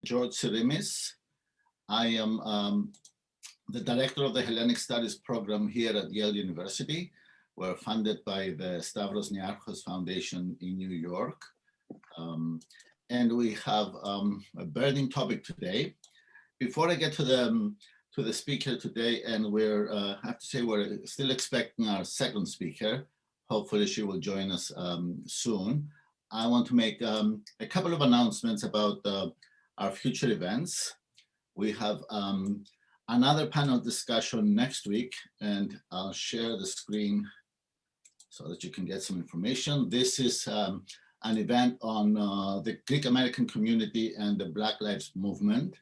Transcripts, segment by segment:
George Sirimis. I am the director of the Hellenic Studies Program here at Yale University. We're funded by the Stavros Niarchos Foundation in New York. And we have a burning topic today. Before I get to the speaker today, and I have to say we're still expecting our second speaker. Hopefully she will join us soon. I want to make a couple of announcements about our future events. We have another panel discussion next week, and I'll share the screen so that you can get some information. This is an event on the Greek American community and the Black Lives Movement.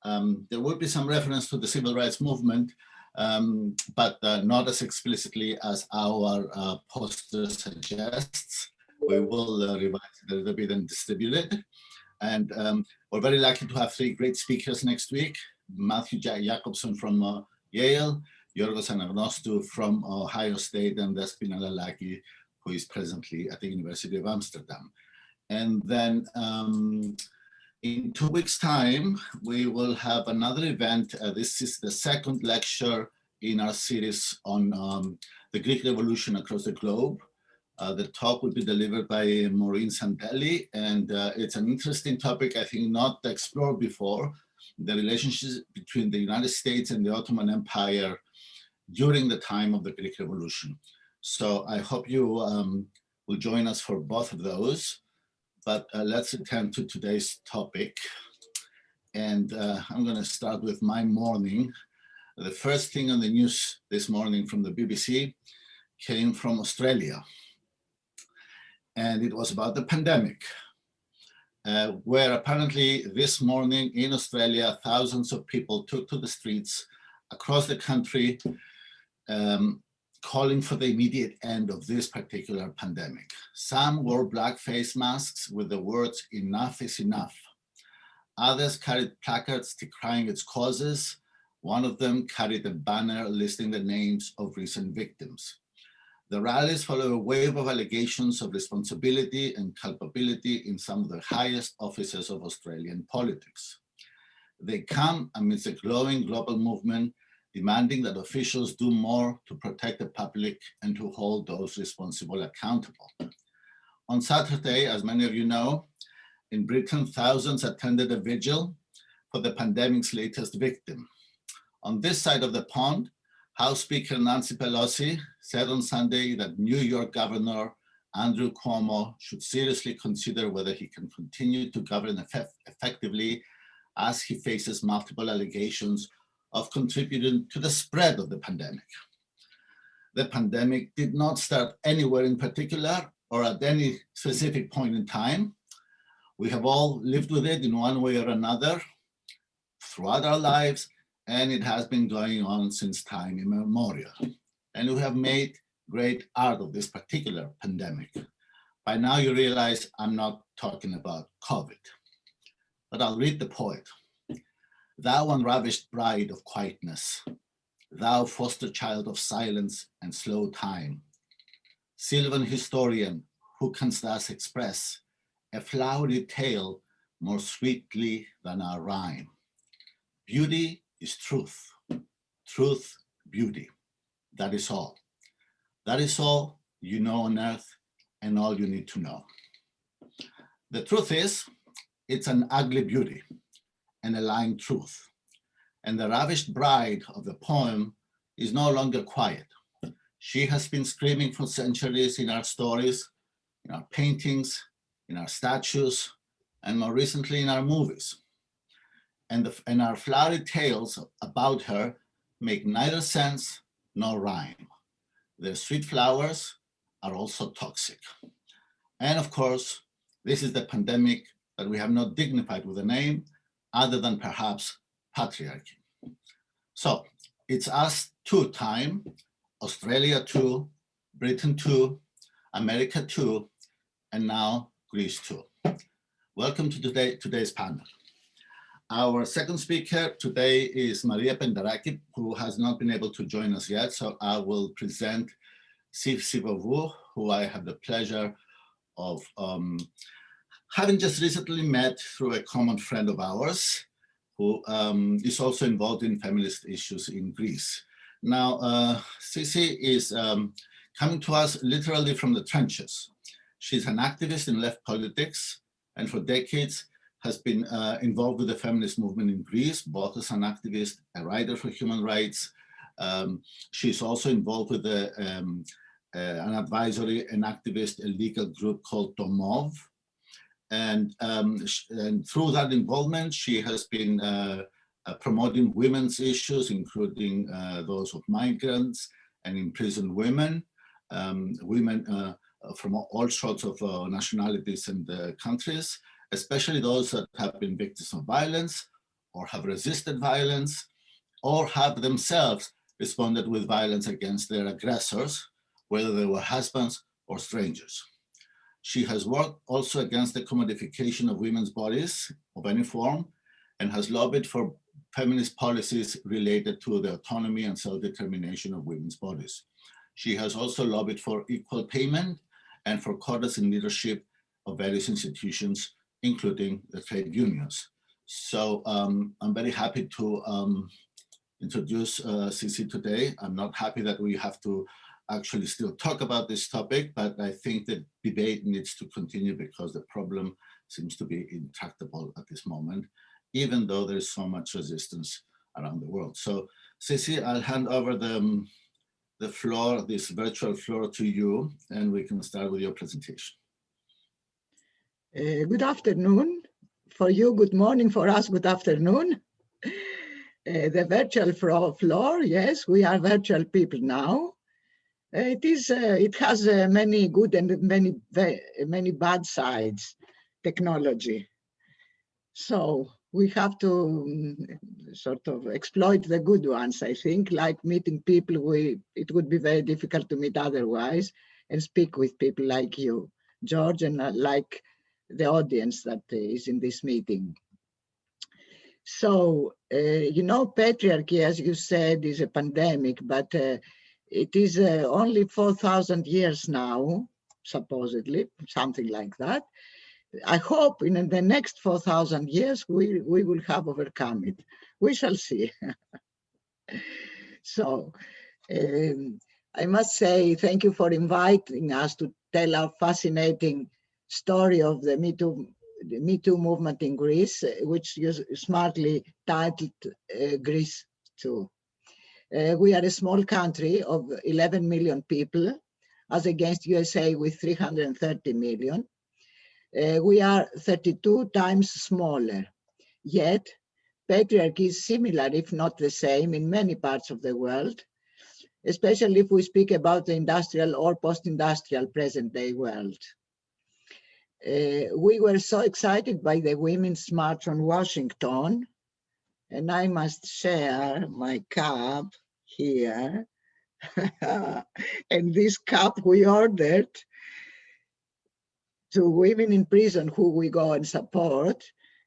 There will be some reference to the civil rights movement, but not as explicitly as our poster suggests. We will revise it a little bit and distribute it. And we're very lucky to have three great speakers next week. Matthew Jacobson from Yale, Yorgos Anagnostou from Ohio State, and Despina Lalaki, who is presently at the University of Amsterdam. And then in 2 weeks' time, we will have another event. This is the second lecture in our series on the Greek Revolution across the globe. The talk will be delivered by Maureen Santelli, and it's an interesting topic, I think, not explored before, the relationships between the United States and the Ottoman Empire during the time of the Greek Revolution. So I hope you will join us for both of those, but let's attend to today's topic. And I'm gonna start with my morning. The first thing on the news this morning from the BBC came from Australia. And it was about the pandemic, where apparently this morning in Australia, thousands of people took to the streets across the country, calling for the immediate end of this particular pandemic. Some wore black face masks with the words, "Enough is enough." Others carried placards decrying its causes. One of them carried a banner listing the names of recent victims. The rallies follow a wave of allegations of responsibility and culpability in some of the highest offices of Australian politics. They come amidst a growing global movement demanding that officials do more to protect the public and to hold those responsible accountable. On Saturday, as many of you know, in Britain, thousands attended a vigil for the pandemic's latest victim. On this side of the pond, House Speaker Nancy Pelosi said on Sunday that New York Governor Andrew Cuomo should seriously consider whether he can continue to govern effectively as he faces multiple allegations of contributing to the spread of the pandemic. The pandemic did not start anywhere in particular or at any specific point in time. We have all lived with it in one way or another throughout our lives, and it has been going on since time immemorial. And we have made great art of this particular pandemic. By now you realize I'm not talking about COVID, but I'll read the poet. Thou unravished bride of quietness, thou foster child of silence and slow time, sylvan historian, who canst thus express a flowery tale more sweetly than our rhyme. Beauty is truth, truth, beauty. That is all. That is all you know on earth and all you need to know. The truth is, it's an ugly beauty and a lying truth. And the ravished bride of the poem is no longer quiet. She has been screaming for centuries in our stories, in our paintings, in our statues, and more recently in our movies. And our flowery tales about her make neither sense nor rhyme. Their sweet flowers are also toxic. And of course, this is the pandemic that we have not dignified with a name other than perhaps patriarchy. So it's us too time, Australia too, Britain too, America too, and now Greece too. Welcome to today's panel. Our second speaker today is Maria Pentrarki, who has not been able to join us yet, so I will present Sissy Vovou, who I have the pleasure of having just recently met through a common friend of ours who is also involved in feminist issues in Greece. Now, Sissy is coming to us literally from the trenches. She's an activist in left politics and for decades has been involved with the feminist movement in Greece, both as an activist, a writer for human rights. She's also involved with an advisory and activist, a legal group called Tomov. And through that involvement, she has been promoting women's issues, including those of migrants and imprisoned women, women from all sorts of nationalities and countries, especially those that have been victims of violence or have resisted violence or have themselves responded with violence against their aggressors, whether they were husbands or strangers. She has worked also against the commodification of women's bodies of any form and has lobbied for feminist policies related to the autonomy and self-determination of women's bodies. She has also lobbied for equal payment and for quotas in leadership of various institutions, including the trade unions. So I'm very happy to introduce Sissy today. I'm not happy that we have to actually still talk about this topic, but I think the debate needs to continue because the problem seems to be intractable at this moment, even though there's so much resistance around the world. So Sissy, I'll hand over the floor, this virtual floor to you, and we can start with your presentation. Good afternoon. For you, good morning. For us, good afternoon. The virtual floor, yes, we are virtual people now. It has many good and many bad sides, technology. So we have to sort of exploit the good ones, I think, like meeting people it would be very difficult to meet otherwise, and speak with people like you, George, and like the audience that is in this meeting. So, you know, patriarchy, as you said, is a pandemic, but it is only 4,000 years now, supposedly, something like that. I hope in the next 4,000 years, we will have overcome it. We shall see. So I must say thank you for inviting us to tell our fascinating story of the Me Too movement in Greece, which you smartly titled Greece Too. We are a small country of 11 million people, as against USA with 330 million. We are 32 times smaller, yet patriarchy is similar, if not the same, in many parts of the world, especially if we speak about the industrial or post-industrial present-day world. We were so excited by the Women's March on Washington, and I must share my cup here. And this cup we ordered to women in prison who we go and support,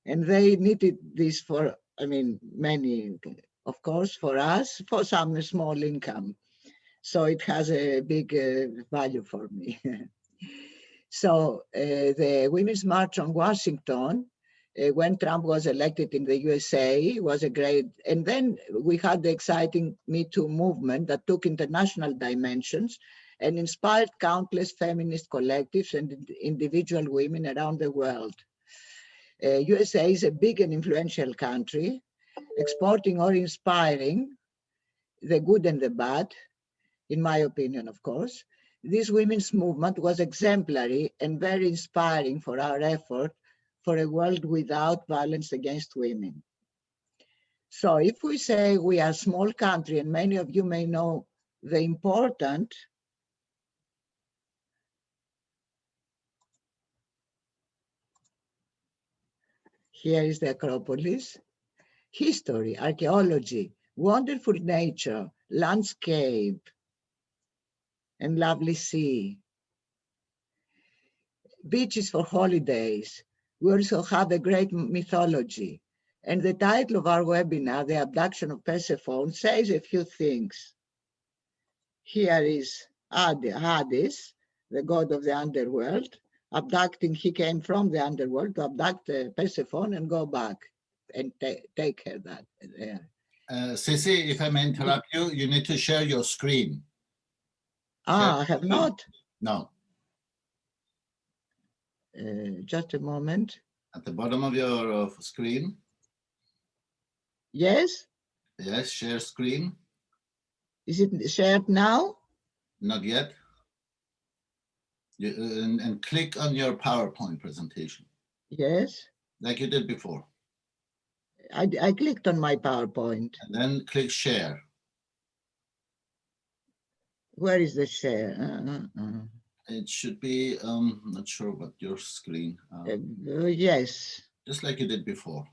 and they needed this for, I mean, many, of course, for us, for some small income. So it has a big value for me. So the Women's March on Washington, when Trump was elected in the USA, was a great, and then we had the exciting Me Too movement that took international dimensions and inspired countless feminist collectives and individual women around the world. USA is a big and influential country, exporting or inspiring the good and the bad, in my opinion, of course. This women's movement was exemplary and very inspiring for our effort for a world without violence against women. So if we say we are a small country, and many of you may know the important here is the Acropolis, history, archaeology, wonderful nature, landscape, and lovely sea. Beaches for holidays. We also have a great mythology. And the title of our webinar, The Abduction of Persephone, says a few things. Here is Hades, the god of the underworld, abducting, he came from the underworld to abduct Persephone and go back and take her there. Sissy, if I may interrupt you, you need to share your screen. I have not. No. Just a moment. At the bottom of your screen. Yes? Yes, share screen. Is it shared now? Not yet. And click on your PowerPoint presentation. Yes. Like you did before. I clicked on my PowerPoint. And then click share. Where is the share? It should be, not sure what your screen. Yes. Just like you did before.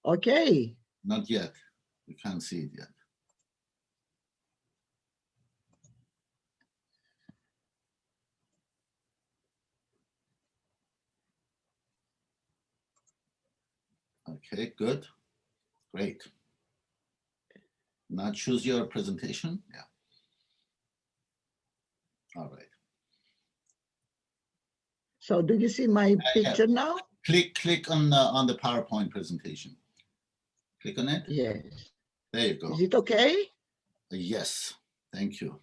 Okay. Not yet. You can't see it yet. Okay, good. Great. Now choose your presentation. Yeah. All right. So do you see my picture now? Click on the PowerPoint presentation. Click on it. Yes. There you go. Is it okay? Yes. Thank you.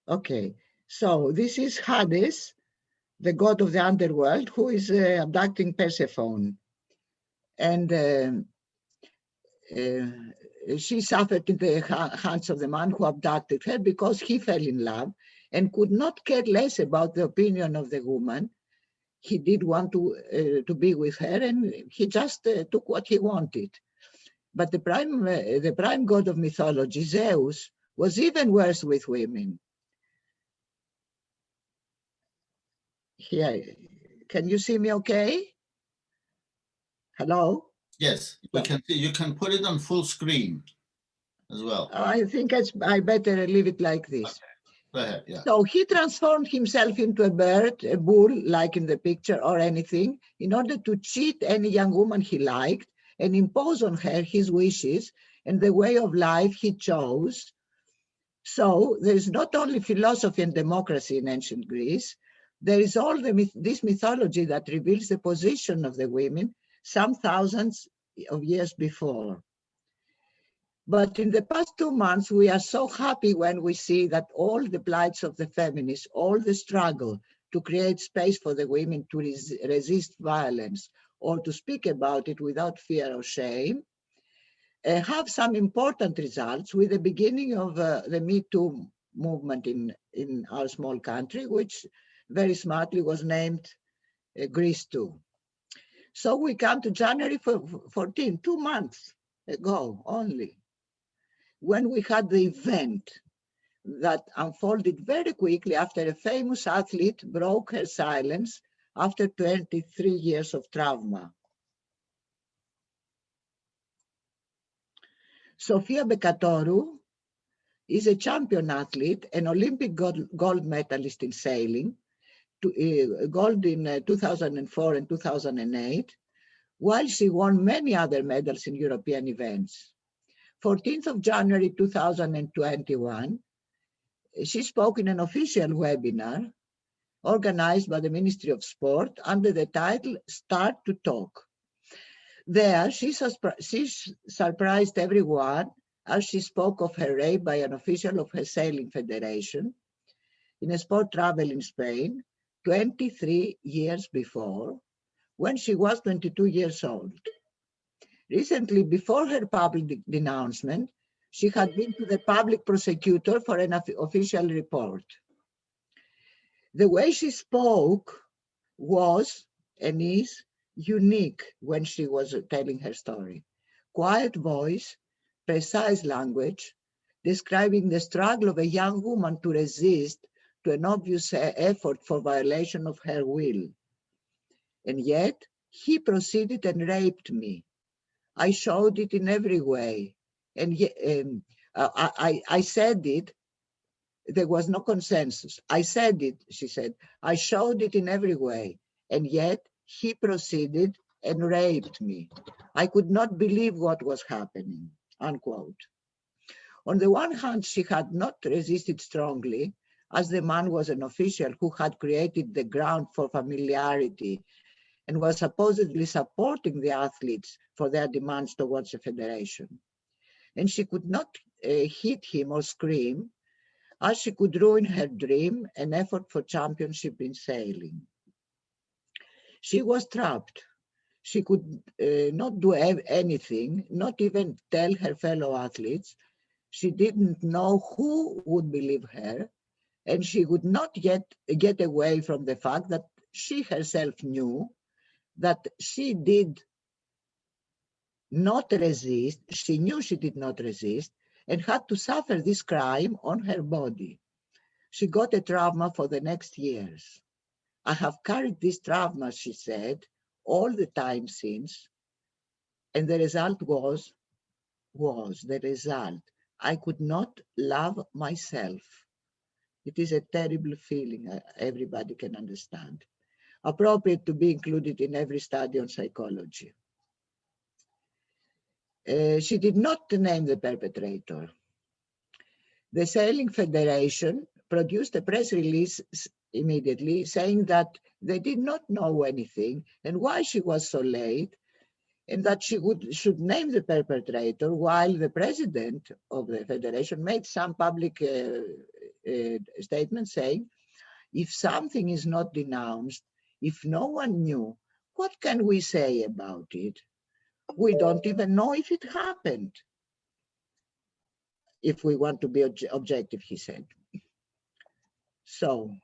Okay. So this is Hades, the god of the underworld, who is abducting Persephone. And she suffered in the hands of the man who abducted her because he fell in love and could not care less about the opinion of the woman. He did want to be with her, and he just took what he wanted. But the prime god of mythology, Zeus, was even worse with women. Here, can you see me okay? Hello? Yes, we can see. You can put it on full screen as well. I think I better leave it like this. Okay. Go ahead, yeah. So he transformed himself into a bird, a bull, like in the picture, or anything, in order to cheat any young woman he liked and impose on her his wishes and the way of life he chose. So there is not only philosophy and democracy in ancient Greece, there is all this mythology that reveals the position of the women some thousands of years before. But in the past 2 months, we are so happy when we see that all the plights of the feminists, all the struggle to create space for the women to resist violence or to speak about it without fear or shame, have some important results with the beginning of the Me Too movement in our small country, which very smartly was named Greece Too. So we come to January 14, 2 months ago only, when we had the event that unfolded very quickly after a famous athlete broke her silence after 23 years of trauma. Sofia Bekatoru is a champion athlete, an Olympic gold medalist in sailing, gold in 2004 and 2008, while she won many other medals in European events. 14th of January 2021, she spoke in an official webinar organized by the Ministry of Sport under the title Start to Talk. There, she surprised everyone as she spoke of her rape by an official of her sailing federation in a sport travel in Spain 23 years before, when she was 22 years old. Recently, before her public denouncement, she had been to the public prosecutor for an official report. The way she spoke was and is unique when she was telling her story. Quiet voice, precise language, describing the struggle of a young woman to resist to an obvious effort for violation of her will. And yet, he proceeded and raped me. I showed it in every way. And I said it, there was no consensus. I said it, she said, I showed it in every way. And yet he proceeded and raped me. I could not believe what was happening, unquote. On the one hand, she had not resisted strongly, as the man was an official who had created the ground for familiarity and was supposedly supporting the athletes for their demands towards the federation. And she could not hit him or scream, as she could ruin her dream, an effort for championship in sailing. She was trapped. She could not do anything, not even tell her fellow athletes. She didn't know who would believe her, and she would not yet get away from the fact that she herself knew that she did not resist. She knew she did not resist and had to suffer this crime on her body. She got a trauma for the next years. I have carried this trauma, she said, all the time since, and the result was the result. I could not love myself. It is a terrible feeling, everybody can understand. Appropriate to be included in every study on psychology. She did not name the perpetrator. The Sailing Federation produced a press release immediately saying that they did not know anything and why she was so late, and that she should name the perpetrator, while the president of the federation made some public statement saying, if something is not denounced, if no one knew, what can we say about it? We don't even know if it happened. If we want to be objective, he said. So,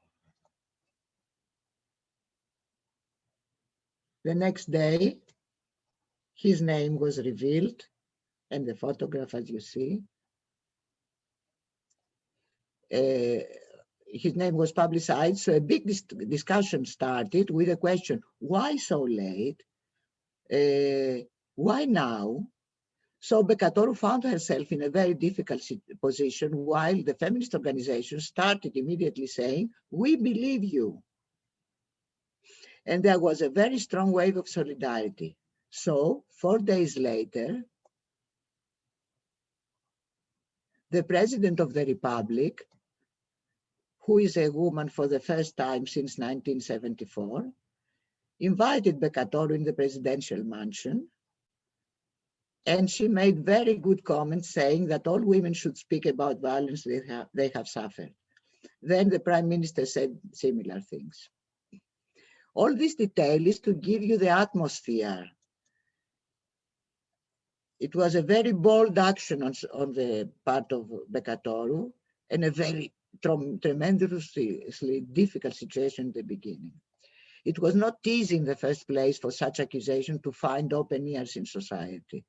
the next day, his name was revealed, and the photograph, as you see, his name was publicized, so a big discussion started with a question, why so late? Why now? So Bekatorou found herself in a very difficult position, while the feminist organization started immediately saying, we believe you. And there was a very strong wave of solidarity. So 4 days later, the president of the Republic, who is a woman for the first time since 1974, invited Bekatorou in the presidential mansion, and she made very good comments saying that all women should speak about violence they have suffered. Then the prime minister said similar things. All this detail is to give you the atmosphere. It was a very bold action on the part of Bekatorou, and a very tremendously difficult situation in the beginning. It was not easy in the first place for such accusation to find open ears in society.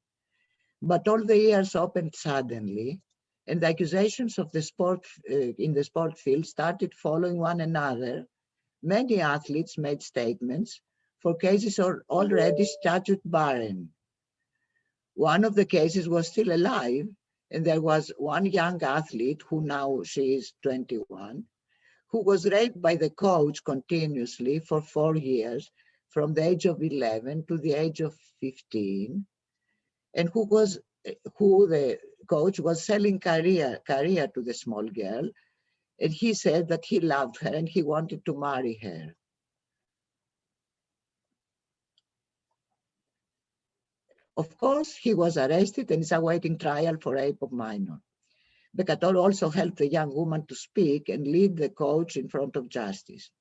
But all the ears opened suddenly, and the accusations of the sport in the sport field started following one another. Many athletes made statements for cases already statute barren. One of the cases was still alive, and there was one young athlete who now she is 21, who was raped by the coach continuously for 4 years, from the age of 11 to the age of 15, and who the coach was selling career to the small girl, and he said that he loved her and he wanted to marry her. Of course, he was arrested and is awaiting trial for rape of minor. Bekatorou also helped the young woman to speak and lead the coach in front of justice.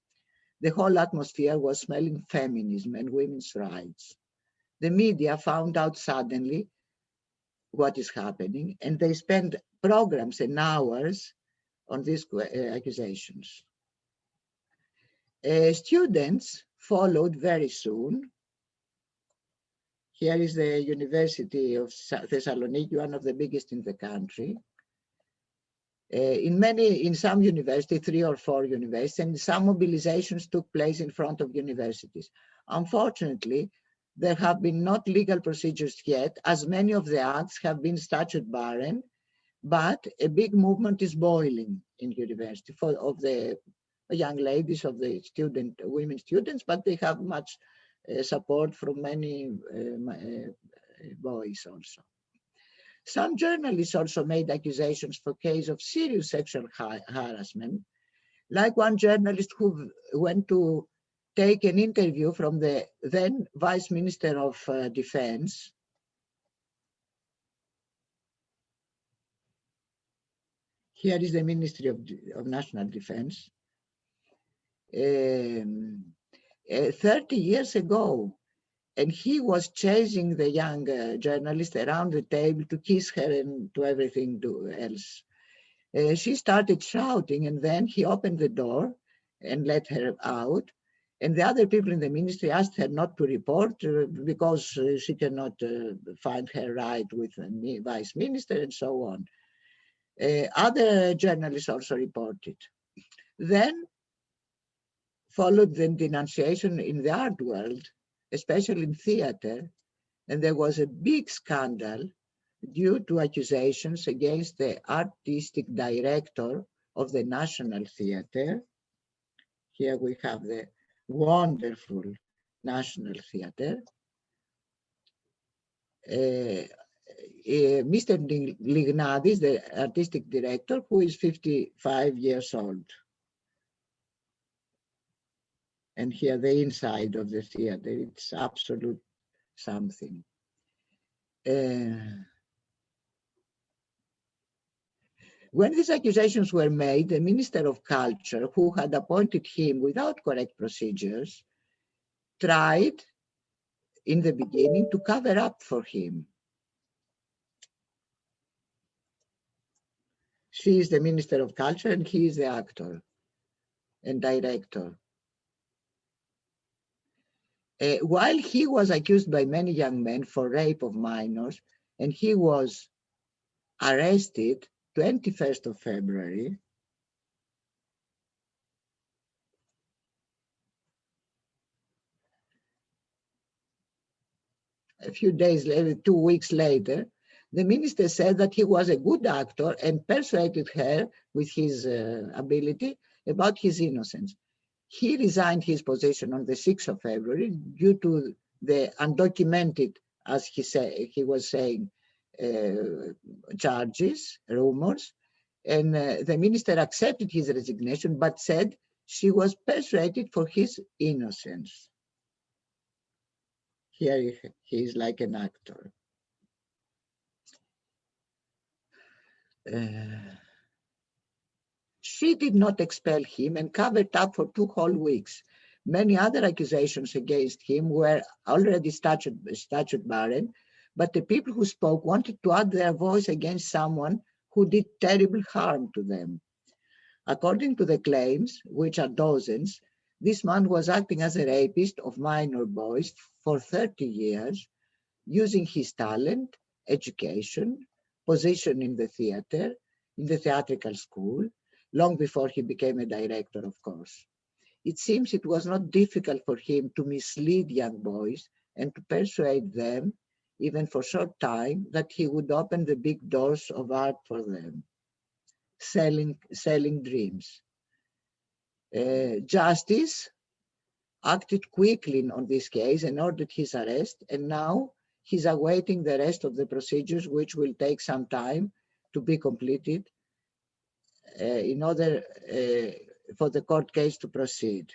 The whole atmosphere was smelling feminism and women's rights. The media found out suddenly what is happening, and they spent programs and hours on these accusations. Students followed very soon. Here is the University of Thessaloniki, one of the biggest in the country. In some universities, 3 or 4 universities, and some mobilizations took place in front of universities. Unfortunately, there have been not legal procedures yet, as many of the acts have been statute barren, but a big movement is boiling in university of the young ladies, of the women students, but they have much support from many boys also. Some journalists also made accusations for case of serious sexual harassment, Like one journalist who went to take an interview from the then Vice Minister of Defense. Here is the Ministry of National Defense. 30 years ago, and he was chasing the young journalist around the table to kiss her and to everything else. She started shouting, and then he opened the door and let her out. And the other people in the ministry asked her not to report because she cannot find her right with the vice minister and so on. Other journalists also reported. Then followed the denunciation in the art world, especially in theater, and there was a big scandal due to accusations against the artistic director of the National Theatre. Here we have the wonderful National Theatre. Mr. Lignadis, the artistic director, who is 55 years old. And here the inside of the theater, it's absolute something. When these accusations were made, the Minister of Culture, who had appointed him without correct procedures, tried in the beginning to cover up for him. She is the Minister of Culture and he is the actor and director. While he was accused by many young men for rape of minors, and he was arrested 21st of February, a few days later, 2 weeks later, the minister said that he was a good actor and persuaded her with his ability about his innocence. He resigned his position on the 6th of February due to the undocumented, as he was saying, charges, rumors, and the minister accepted his resignation, but said she was persuaded for his innocence. Here he is like an actor. She did not expel him and covered up for 2 whole weeks. Many other accusations against him were already statute barred, but the people who spoke wanted to add their voice against someone who did terrible harm to them. According to the claims, which are dozens, this man was acting as a rapist of minor boys for 30 years, using his talent, education, position in the theater, in the theatrical school, long before he became a director, of course. It seems it was not difficult for him to mislead young boys and to persuade them, even for a short time, that he would open the big doors of art for them, selling dreams. Justice acted quickly on this case and ordered his arrest, and now he's awaiting the rest of the procedures, which will take some time to be completed in order for the court case to proceed.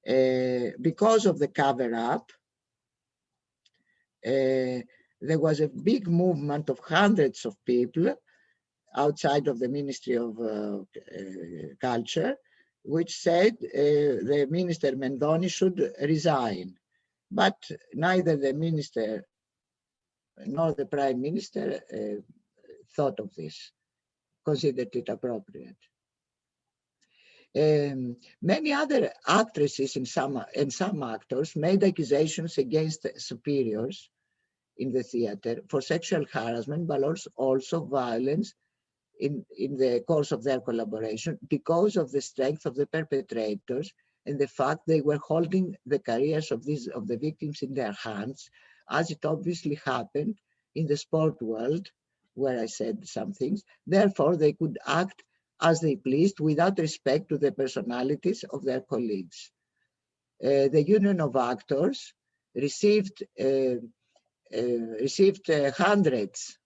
Because of the cover-up, there was a big movement of hundreds of people outside of the Ministry of Culture, which said the Minister Mendoni should resign. But neither the minister nor the Prime Minister thought of this, considered it appropriate. Many other actresses and some actors made accusations against superiors in the theater for sexual harassment, but also violence in the course of their collaboration because of the strength of the perpetrators and the fact they were holding the careers of the victims in their hands, as it obviously happened in the sport world, where I said some things. Therefore, they could act as they pleased without respect to the personalities of their colleagues. The Union of Actors received hundreds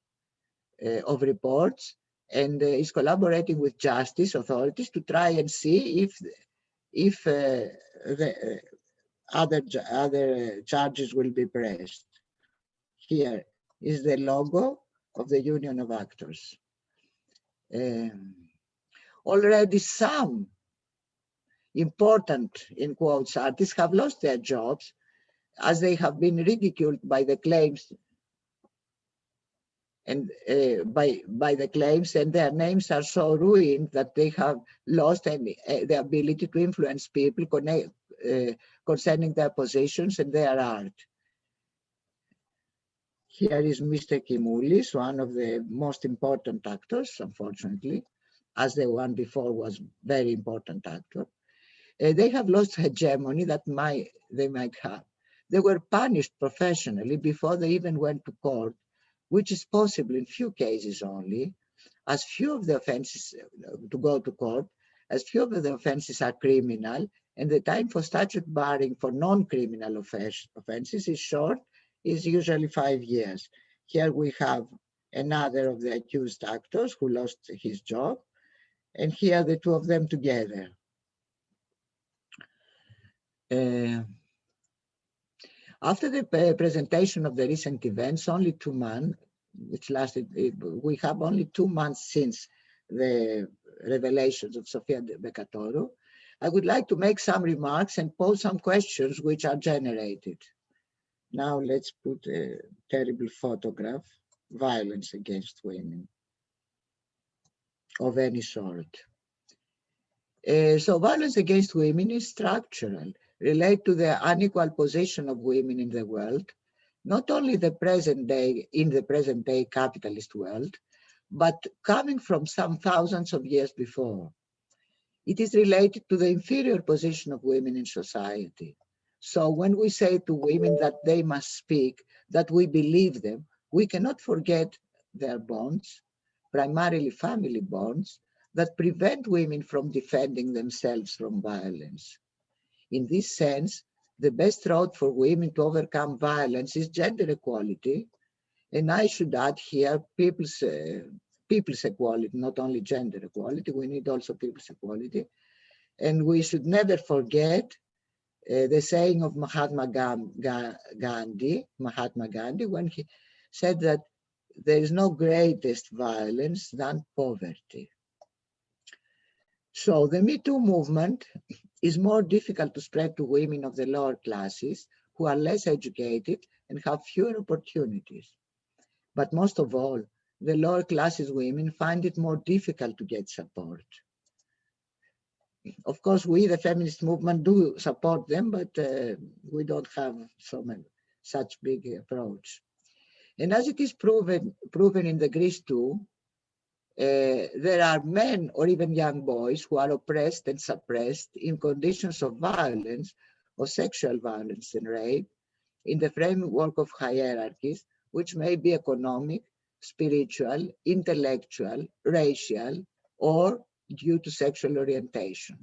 of reports, and is collaborating with justice authorities to try and see if the other charges will be pressed. Here is the logo of the Union of Actors. Already some important, in quotes, artists have lost their jobs as they have been ridiculed by the claims and by the claims, and their names are so ruined that they have lost the ability to influence people concerning their positions and their art. Here is Mr. Kimoulis, one of the most important actors, unfortunately, as the one before was very important actor. They have lost hegemony that they might have. They were punished professionally before they even went to court, which is possible in few cases only, as few of the offenses to go to court, as few of the offenses are criminal, and the time for statute barring for non-criminal offenses is short, is usually 5 years. Here we have another of the accused actors who lost his job, and here the two of them together. After the presentation of the recent events, only 2 months, which lasted, we have only 2 months since the revelations of Sofia Becatoru, I would like to make some remarks and pose some questions which are generated. Now let's put a terrible photograph, violence against women of any sort. So violence against women is structural, relate to the unequal position of women in the world, not only in the present day capitalist world, but coming from some thousands of years before. It is related to the inferior position of women in society. So when we say to women that they must speak, that we believe them, we cannot forget their bonds, primarily family bonds, that prevent women from defending themselves from violence. In this sense, the best road for women to overcome violence is gender equality. And I should add here people's equality, not only gender equality, we need also people's equality. And we should never forget the saying of Mahatma Gandhi, when he said that there is no greatest violence than poverty. So the Me Too movement is more difficult to spread to women of the lower classes who are less educated and have fewer opportunities. But most of all, the lower classes women find it more difficult to get support. Of course, we, the feminist movement, do support them, but we don't have such big approach. And as it is proven in the Greece too, there are men or even young boys who are oppressed and suppressed in conditions of violence, or sexual violence and rape, in the framework of hierarchies, which may be economic, spiritual, intellectual, racial, or due to sexual orientation.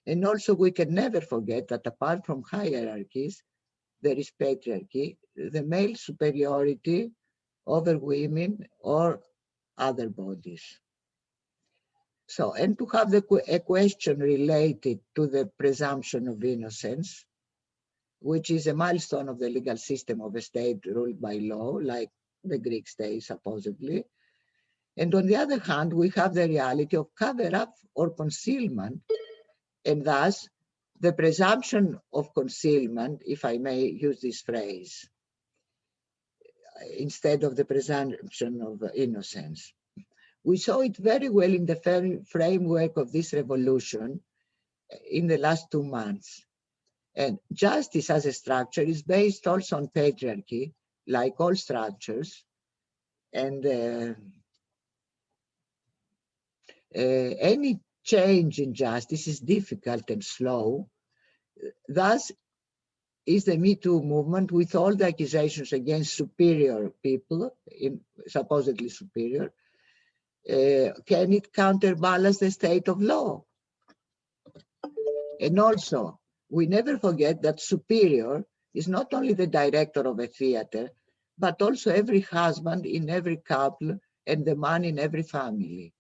And also we can never forget that apart from hierarchies, there is patriarchy, the male superiority over women or other bodies. So, and to have a question related to the presumption of innocence, which is a milestone of the legal system of a state ruled by law, like the Greek state supposedly. And on the other hand, we have the reality of cover-up or concealment, and thus the presumption of concealment, if I may use this phrase, instead of the presumption of innocence. We saw it very well in the framework of this revolution in the last 2 months. And justice as a structure is based also on patriarchy, like all structures, and any change in justice is difficult and slow. Thus is the Me Too movement, with all the accusations against superior people, supposedly superior, can it counterbalance the state of law? And also, we never forget that superior is not only the director of a theater, but also every husband in every couple and the man in every family.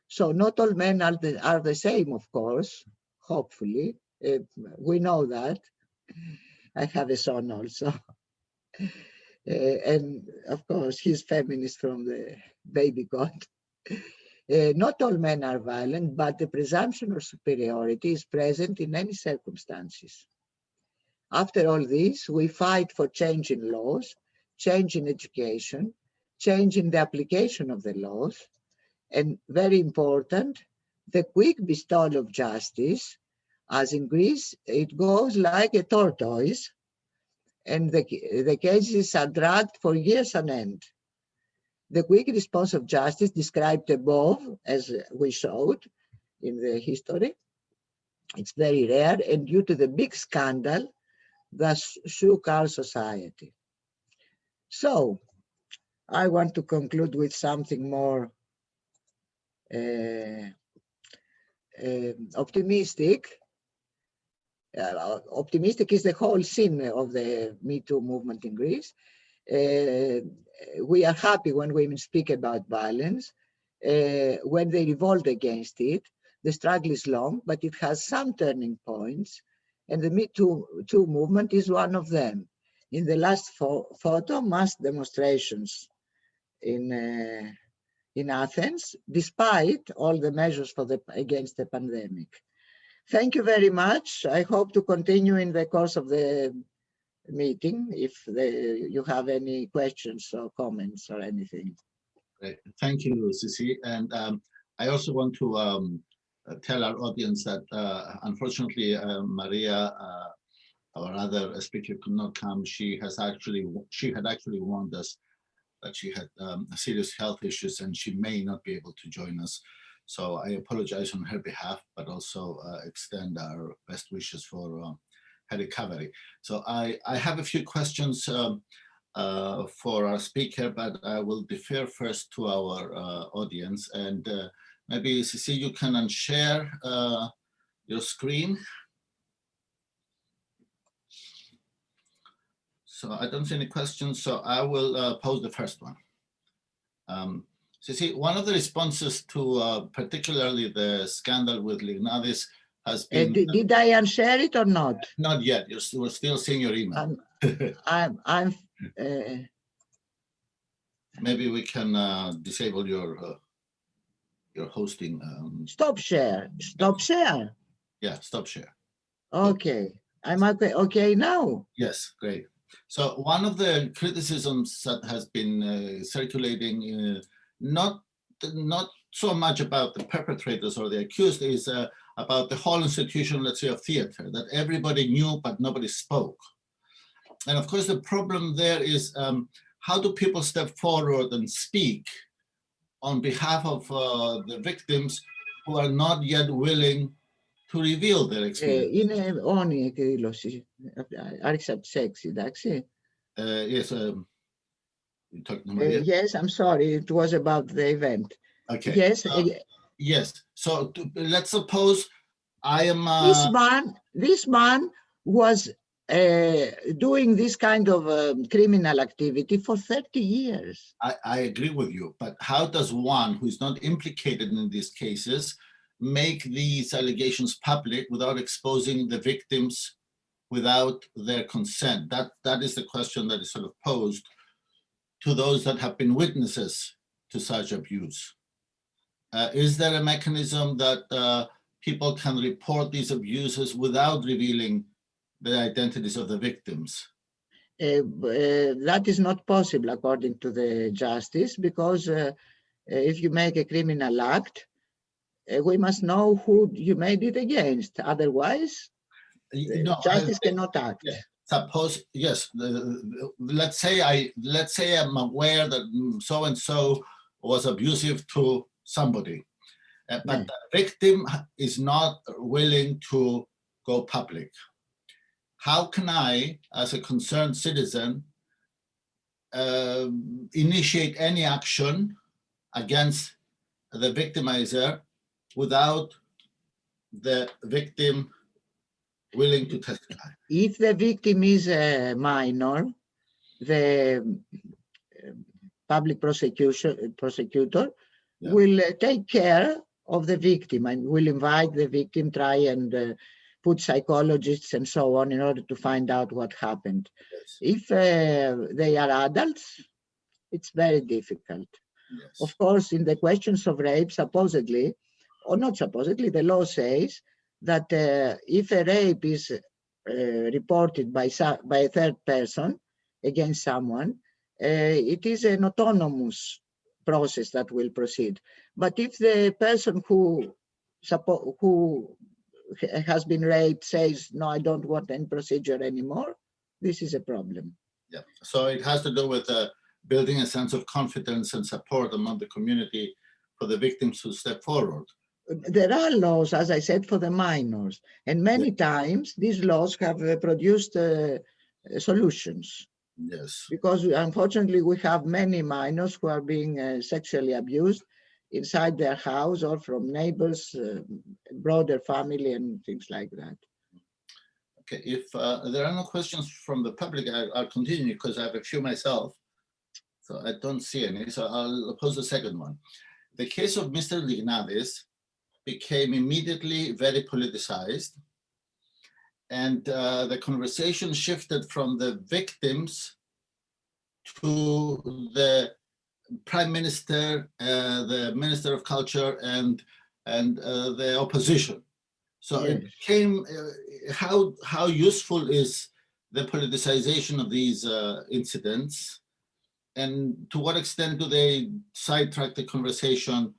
So not all men are the same, of course, hopefully. We know that. I have a son also. And of course, he's feminist from the baby god. Not all men are violent, but the presumption of superiority is present in any circumstances. After all this, we fight for change in laws, change in education, change in the application of the laws, and very important, the quick bestowal of justice, as in Greece, it goes like a tortoise, and the cases are dragged for years on end. The quick response of justice described above, as we showed in the history, it's very rare, and due to the big scandal that shook our society. So, I want to conclude with something more optimistic. Optimistic is the whole scene of the Me Too movement in Greece. We are happy when women speak about violence, when they revolt against it. The struggle is long, but it has some turning points, and the Me Too movement is one of them. In the last photo, mass demonstrations in Athens, despite all the measures against the pandemic. Thank you very much. I hope to continue in the course of the meeting if you have any questions or comments or anything. Great. Thank you, Sissy. And I also want to tell our audience that unfortunately Maria, our other speaker, could not come. She had actually warned us that she had serious health issues and she may not be able to join us. So I apologize on her behalf, but also extend our best wishes for her recovery. So I have a few questions for our speaker, but I will defer first to our audience. And maybe, Sissy, you can unshare your screen. So I don't see any questions, so I will pose the first one. Sissy, one of the responses to particularly the scandal with Lignadis has been... Did I unshare it or not? Not yet. We're still seeing your email. Maybe we can disable your hosting. Stop share. Stop share. Yeah, stop share. Okay. I'm okay now. Yes, great. So one of the criticisms that has been circulating, not so much about the perpetrators or the accused, is about the whole institution, let's say, of theater, that everybody knew but nobody spoke. And of course, the problem there is how do people step forward and speak on behalf of the victims who are not yet willing to reveal their experience? Είναι όνη εκδήλωση. Άρχισα από τις 6, εντάξει. Yes, you talking to Maria? Yes, I'm sorry. It was about the event. Okay. Yes. Yes. So let's suppose I am... This man was doing this kind of criminal activity for 30 years. I agree with you, but how does one who is not implicated in these cases make these allegations public without exposing the victims without their consent? That is the question that is sort of posed to those that have been witnesses to such abuse. Is there a mechanism that people can report these abuses without revealing the identities of the victims? That is not possible according to the justice, because if you make a criminal act, we must know who you made it against. Otherwise, justice cannot act. Yeah. Suppose, yes, let's say I'm aware that so and so was abusive to somebody, but the victim is not willing to go public. How can I, as a concerned citizen, initiate any action against the victimizer without the victim willing to testify? If the victim is a minor, the public prosecutor Yeah. will take care of the victim and will invite the victim, try and put psychologists and so on in order to find out what happened. Yes. If they are adults, it's very difficult. Yes. Of course, in the questions of rape, supposedly, or not supposedly, the law says that if a rape is reported by a third person against someone, it is an autonomous process that will proceed. But if the person who has been raped says, no, I don't want any procedure anymore, this is a problem. Yeah. So it has to do with building a sense of confidence and support among the community for the victims to step forward. There are laws, as I said, for the minors, and many times these laws have produced solutions. Yes. Because unfortunately we have many minors who are being sexually abused inside their house or from neighbors, broader family and things like that. Okay, if there are no questions from the public, I'll continue because I have a few myself. So I don't see any, so I'll pose the second one. The case of Mr. Lignadis became immediately very politicized, and the conversation shifted from the victims to the Prime Minister, the Minister of Culture, and the opposition. So Yes. it became, how useful is the politicization of these incidents, and to what extent do they sidetrack the conversation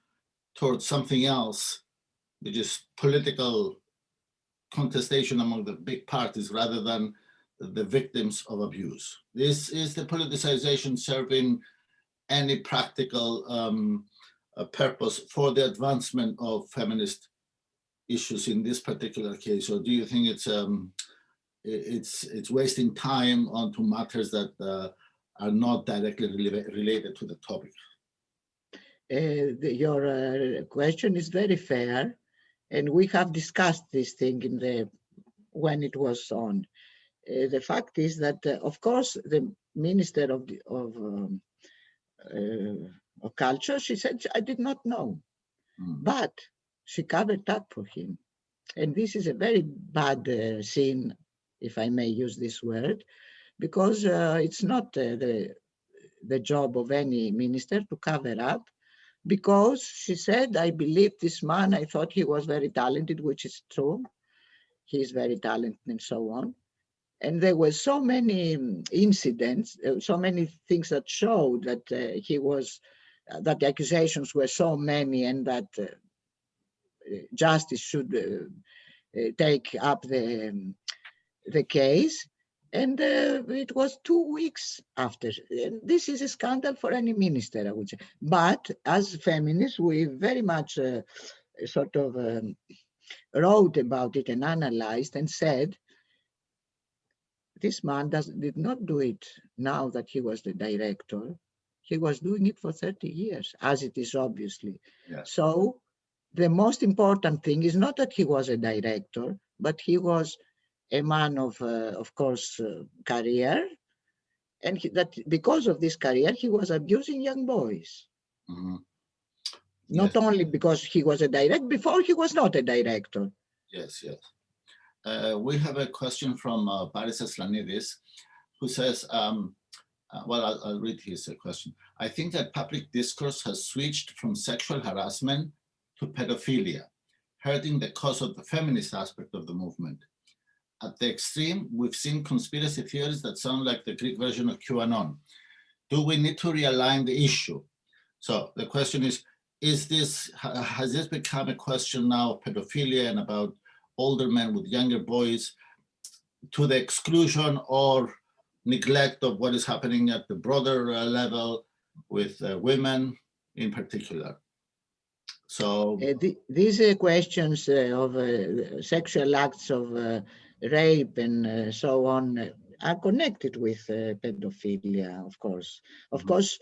towards something else, which is political contestation among the big parties rather than the victims of abuse? Is the politicization serving any practical purpose for the advancement of feminist issues in this particular case, or do you think it's wasting time onto matters that are not directly related to the topic? Your question is very fair, and we have discussed this thing when it was on. The fact is that, of course, the Minister of Culture, she said, I did not know, but she covered up for him. And this is a very bad sin, if I may use this word, because it's not the job of any minister to cover up, because she said, I believe this man, I thought he was very talented, which is true. He is very talented and so on. And there were so many incidents, so many things that showed that that the accusations were so many, and that justice should take up the case. And it was 2 weeks after. And this is a scandal for any minister, I would say. But as feminists, we very much wrote about it and analyzed and said, this man did not do it now that he was the director. He was doing it for 30 years, as it is obviously. Yeah. So the most important thing is not that he was a director, but he was a man of course, career. And that because of this career, he was abusing young boys. Mm-hmm. Not only because he was a director, before he was not a director. Yes, yes. We have a question from Paris Aslanidis, who says, well, I'll read his question. I think that public discourse has switched from sexual harassment to pedophilia, hurting the cause of the feminist aspect of the movement. At the extreme, we've seen conspiracy theories that sound like the Greek version of QAnon. Do we need to realign the issue? So the question is has this become a question now of pedophilia and about older men with younger boys, to the exclusion or neglect of what is happening at the broader level with women in particular? So these questions of sexual acts of rape and so on are connected with pedophilia, of course. Of course,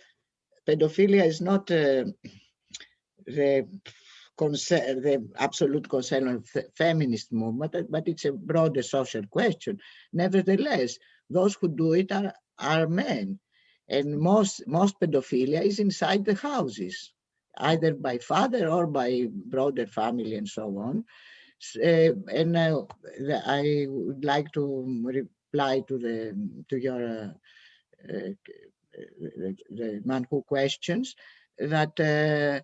pedophilia is not the absolute concern of the feminist movement, but it's a broader social question. Nevertheless, those who do it are men. And most pedophilia is inside the houses, either by father or by broader family and so on. I would like to reply to your the man who questions that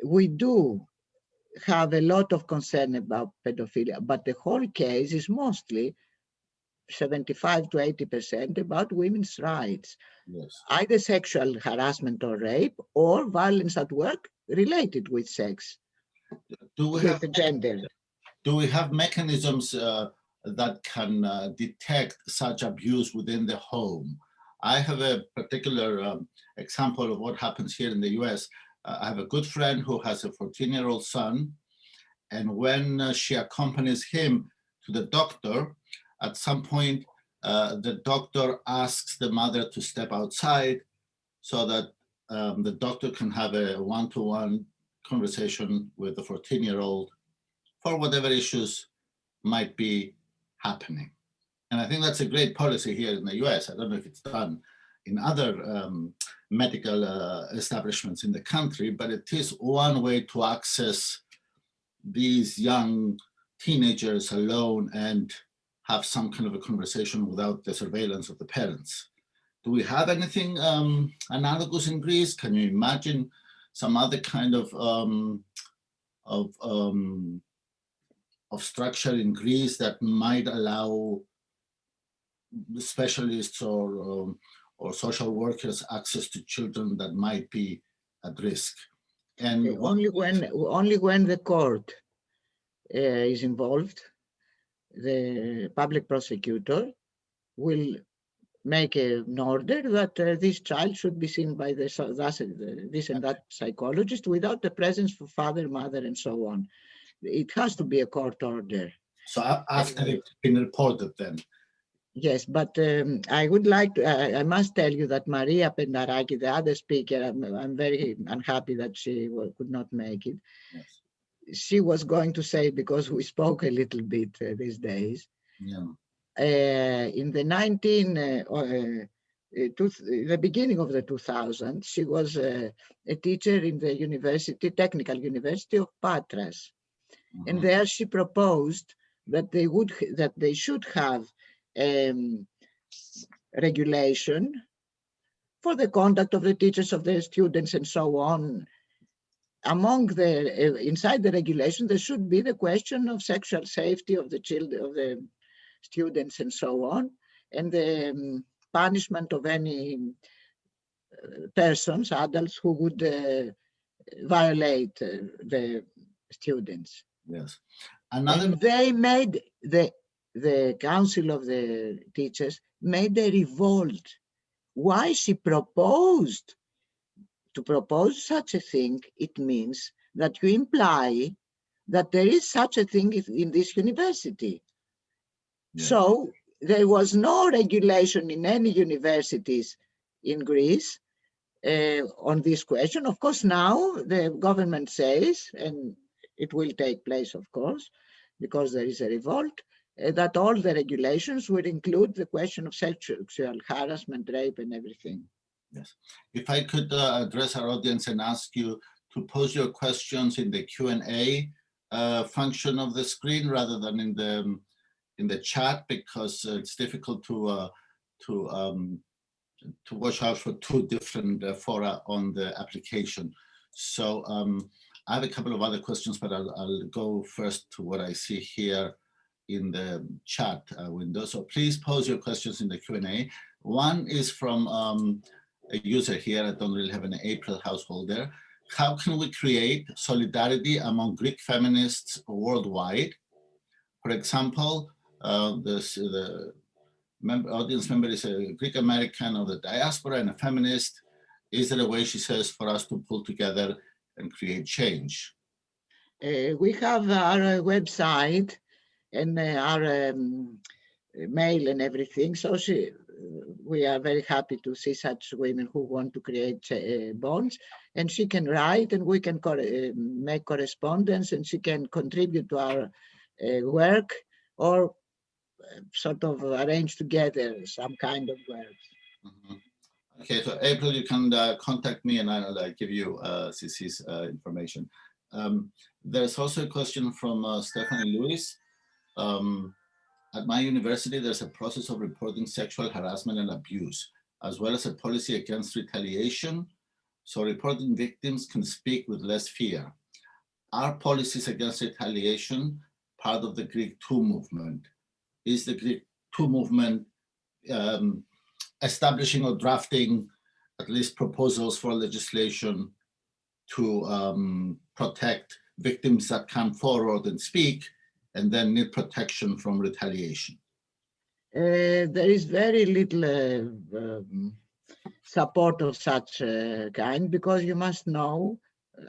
we do have a lot of concern about pedophilia, but the whole case is mostly 75 to 80% about women's rights, Yes. either sexual harassment or rape or violence at work related with sex, with gender. Do we have mechanisms that can detect such abuse within the home? I have a particular example of what happens here in the US. I have a good friend who has a 14-year-old son, and when she accompanies him to the doctor, at some point, the doctor asks the mother to step outside so that the doctor can have a one-to-one conversation with the 14-year-old for whatever issues might be happening. And I think that's a great policy here in the US. I don't know if it's done in other medical establishments in the country, but it is one way to access these young teenagers alone and have some kind of a conversation without the surveillance of the parents. Do we have anything analogous in Greece? Can you imagine some other kind of structure in Greece that might allow specialists or social workers access to children that might be at risk? And only when the court is involved, the public prosecutor will make an order that this child should be seen by this and that psychologist without the presence of father, mother, and so on. It has to be a court order. So after it's been reported then? Yes, but I would like to, I must tell you that Maria Pentrarki, the other speaker, I'm very unhappy that she could not make it. Yes. She was going to say, because we spoke a little bit these days, yeah. In the the beginning of the 2000s, she was a teacher in the Technical University of Patras. Mm-hmm. And there she proposed that they should have regulation for the conduct of the teachers, of the students, and so on. Among inside the regulation, there should be the question of sexual safety of the children, of the students, and so on, and the punishment of any persons, adults, who would violate the students. Yes. And they made the Council of the Teachers made a revolt. Why? She proposed. To propose such a thing, it means that you imply that there is such a thing in this university. Yeah. So there was no regulation in any universities in Greece on this question. Of course, now the government says, and it will take place, of course, because there is a revolt, that all the regulations would include the question of sexual harassment, rape, and everything. Yes. If I could address our audience and ask you to pose your questions in the Q&A function of the screen rather than in the chat, because it's difficult to watch out for two different fora on the application. So I have a couple of other questions, but I'll go first to what I see here in the chat window. So please pose your questions in the Q&A. One is from a user here. I don't really have an April householder. How can we create solidarity among Greek feminists worldwide? For example, the audience member is a Greek American of the diaspora and a feminist. Is there a way, she says, for us to pull together and create change? We have our website and our mail and everything. So we are very happy to see such women who want to create bonds, and she can write, and we can make correspondence, and she can contribute to our work, or sort of arrange together some kind of work. Mm-hmm. Okay, so April, you can contact me and I'll give you Sissy's information. There's also a question from Stephanie Lewis. At my university, there's a process of reporting sexual harassment and abuse, as well as a policy against retaliation. So reporting victims can speak with less fear. Are policies against retaliation part of the Greek II movement? Is the Greek II movement establishing or drafting at least proposals for legislation to protect victims that come forward and speak and then need protection from retaliation? There is very little support of such kind, because you must know,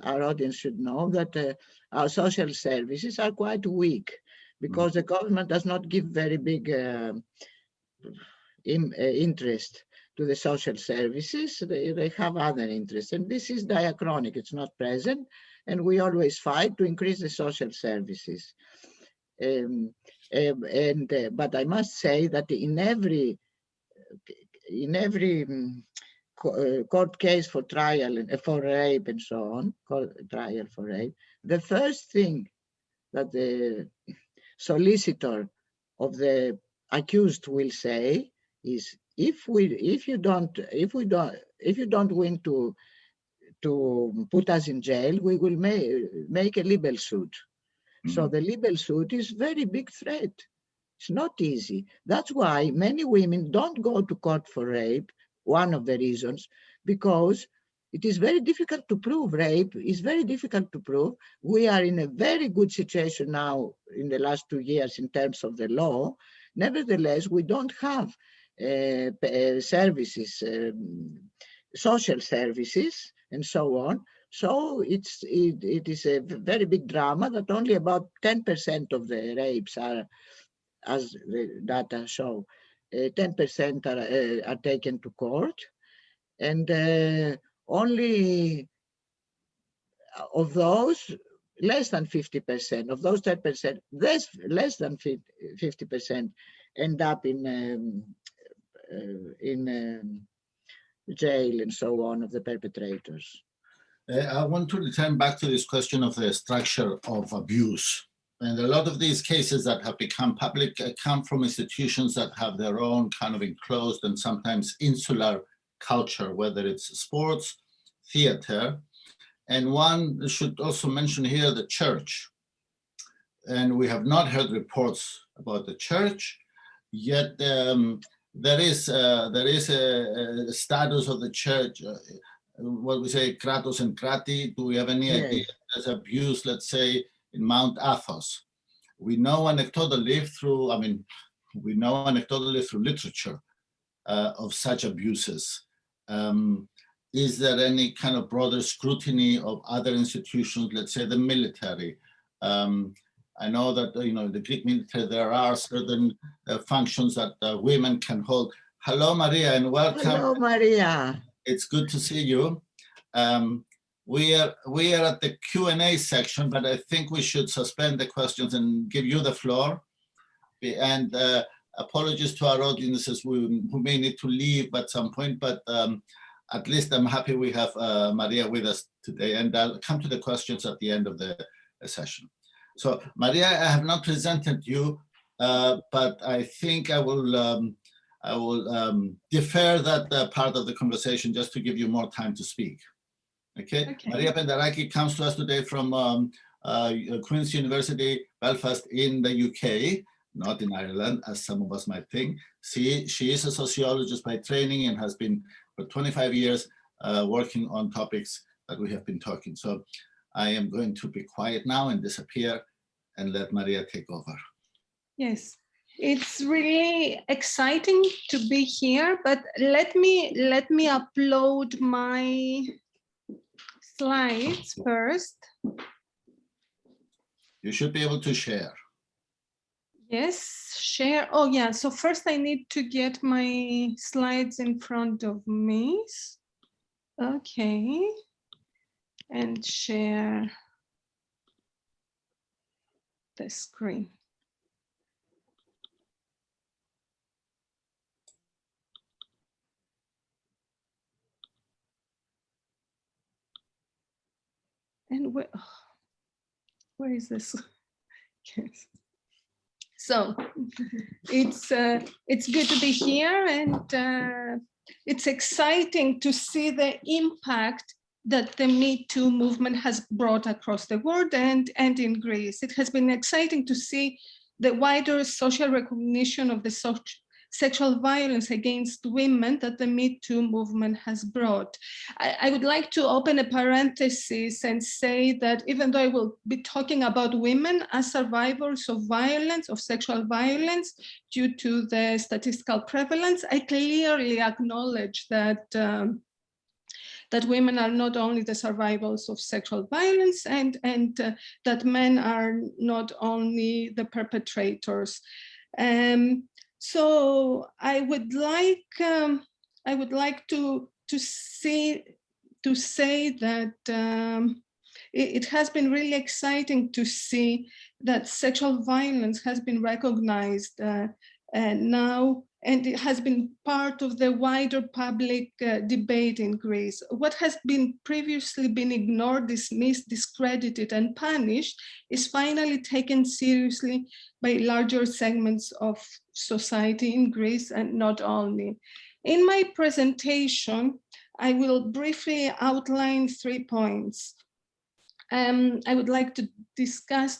our audience should know, that our social services are quite weak, because the government does not give very big interest to the social services. They have other interests, and this is diachronic, it's not present, and we always fight to increase the social services. But I must say that in every court case for trial, for rape and so on, trial for rape, the first thing that the solicitor of the accused will say is, if you don't win to put us in jail, we will make a libel suit. So the libel suit is very big threat. It's not easy. That's why many women don't go to court for rape. One of the reasons, because it is very difficult to prove. Rape is very difficult to prove. We are in a very good situation now in the last 2 years in terms of the law. Nevertheless, we don't have services, social services, and so on. So it is a very big drama that only about 10% of the rapes are, as the data show, 10% are taken to court, and only of those, less than 50%, of those 10%, less than 50% end up in jail and so on, of the perpetrators. I want to return back to this question of the structure of abuse. And a lot of these cases that have become public come from institutions that have their own kind of enclosed and sometimes insular culture, whether it's sports, theater. And one should also mention here the church. And we have not heard reports about the church, yet there is a status of the church, what we say, kratos and krati. Do we have any idea there's abuse, let's say, in Mount Athos? We know anecdotally through literature of such abuses. Is there any kind of broader scrutiny of other institutions, let's say the military? I know that, the Greek military, there are certain functions that women can hold. Hello, Maria, and welcome. Hello, Maria. It's good to see you. We are at the Q&A section, but I think we should suspend the questions and give you the floor. And apologies to our audiences who may need to leave at some point, but at least I'm happy we have Maria with us today, and I'll come to the questions at the end of the session. So Maria, I have not presented you, but I think I will defer that part of the conversation just to give you more time to speak. Okay. Maria Pentrarki comes to us today from Queen's University, Belfast in the UK, not in Ireland, as some of us might think. She is a sociologist by training and has been for 25 years working on topics that we have been talking. So I am going to be quiet now and disappear and let Maria take over. Yes, it's really exciting to be here, but let me upload my slides first. You should be able to share. Yes, share. Oh yeah, so first I need to get my slides in front of me. Okay, and share the screen. And where is this? Yes. So it's good to be here, and it's exciting to see the impact that the Me Too movement has brought across the world and in Greece. It has been exciting to see the wider social recognition of the sexual violence against women that the Me Too movement has brought. I would like to open a parenthesis and say that even though I will be talking about women as survivors of violence, of sexual violence, due to the statistical prevalence, I clearly acknowledge that that women are not only the survivors of sexual violence, and that men are not only the perpetrators. So I would like to say that it has been really exciting to see that sexual violence has been recognized now, and it has been part of the wider public debate in Greece. What has been previously been ignored, dismissed, discredited, and punished is finally taken seriously by larger segments of society in Greece, and not only. In my presentation, I will briefly outline 3 points. I would like to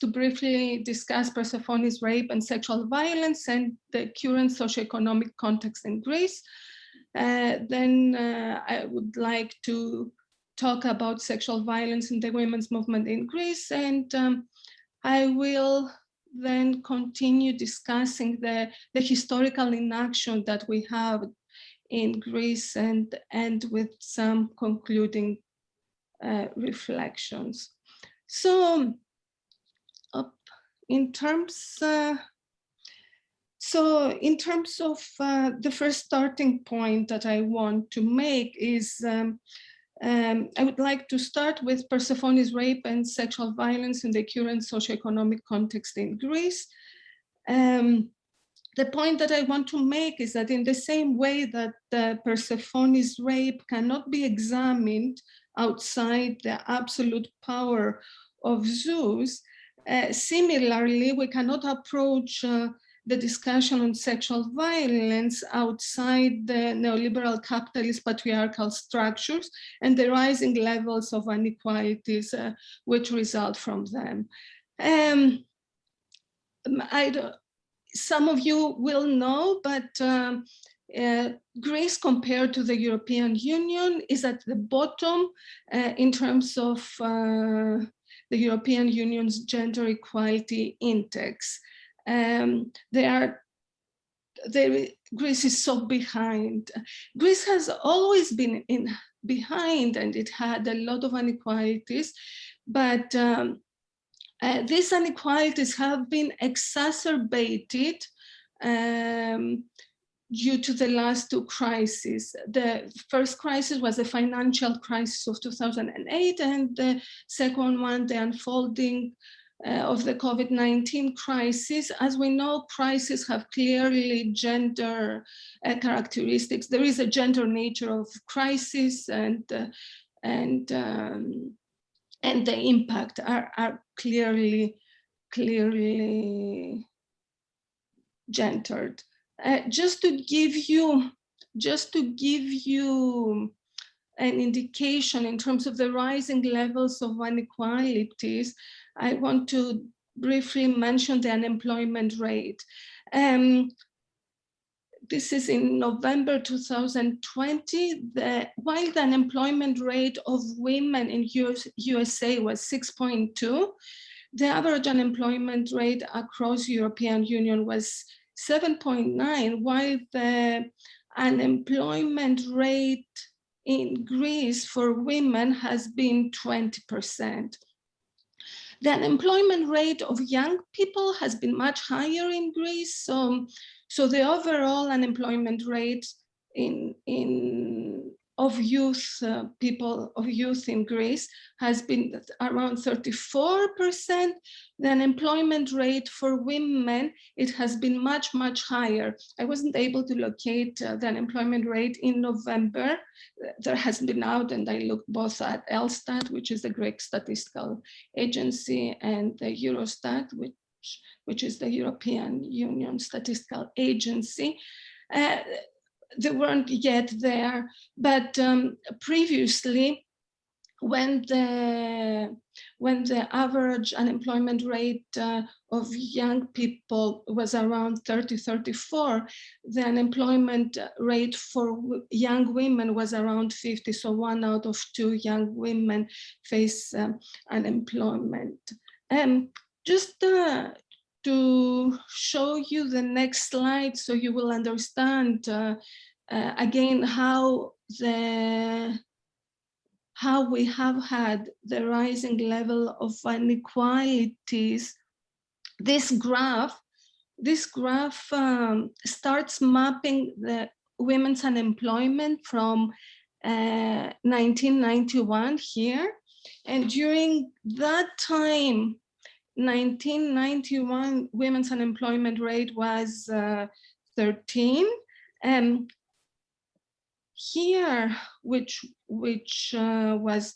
briefly discuss Persephone's rape and sexual violence and the current socio-economic context in Greece. Then I would like to talk about sexual violence in the women's movement in Greece, and I will then continue discussing the historical inaction that we have in Greece, and end with some concluding reflections. So, in terms of the first starting point that I want to make is, I would like to start with Persephone's rape and sexual violence in the current socioeconomic context in Greece. The point that I want to make is that in the same way that Persephone's rape cannot be examined outside the absolute power of Zeus, similarly, we cannot approach the discussion on sexual violence outside the neoliberal capitalist patriarchal structures and the rising levels of inequalities which result from them. Some of you will know, but Greece, compared to the European Union, is at the bottom in terms of the European Union's gender equality index. Greece is so behind. Greece has always been behind, and it had a lot of inequalities, but these inequalities have been exacerbated due to the last 2 crises. The first crisis was the financial crisis of 2008, and the second one, the unfolding of the COVID-19 crisis. As we know, crises have clearly gender characteristics. There is a gender nature of crisis, and the impact are clearly gendered. Just to give you an indication in terms of the rising levels of inequalities, I want to briefly mention the unemployment rate. This is in November 2020, while the unemployment rate of women in USA was 6.2, the average unemployment rate across European Union was 7.9, while the unemployment rate in Greece for women has been 20%. The unemployment rate of young people has been much higher in Greece, so the overall unemployment rate of youth, youth in Greece has been around 34%. The unemployment rate for women, it has been much, much higher. I wasn't able to locate the unemployment rate in November. There has been out, and I looked both at Elstat, which is the Greek statistical agency, and the Eurostat, which is the European Union Statistical Agency. They weren't yet there, but previously, when the average unemployment rate of young people was around 34, the unemployment rate for young women was around 50. So 1 out of 2 young women face unemployment. Just to show you the next slide, so you will understand again how we have had the rising level of inequalities. This graph starts mapping the women's unemployment from 1991 here, and during that time, 1991, women's unemployment rate was 13. Here, which was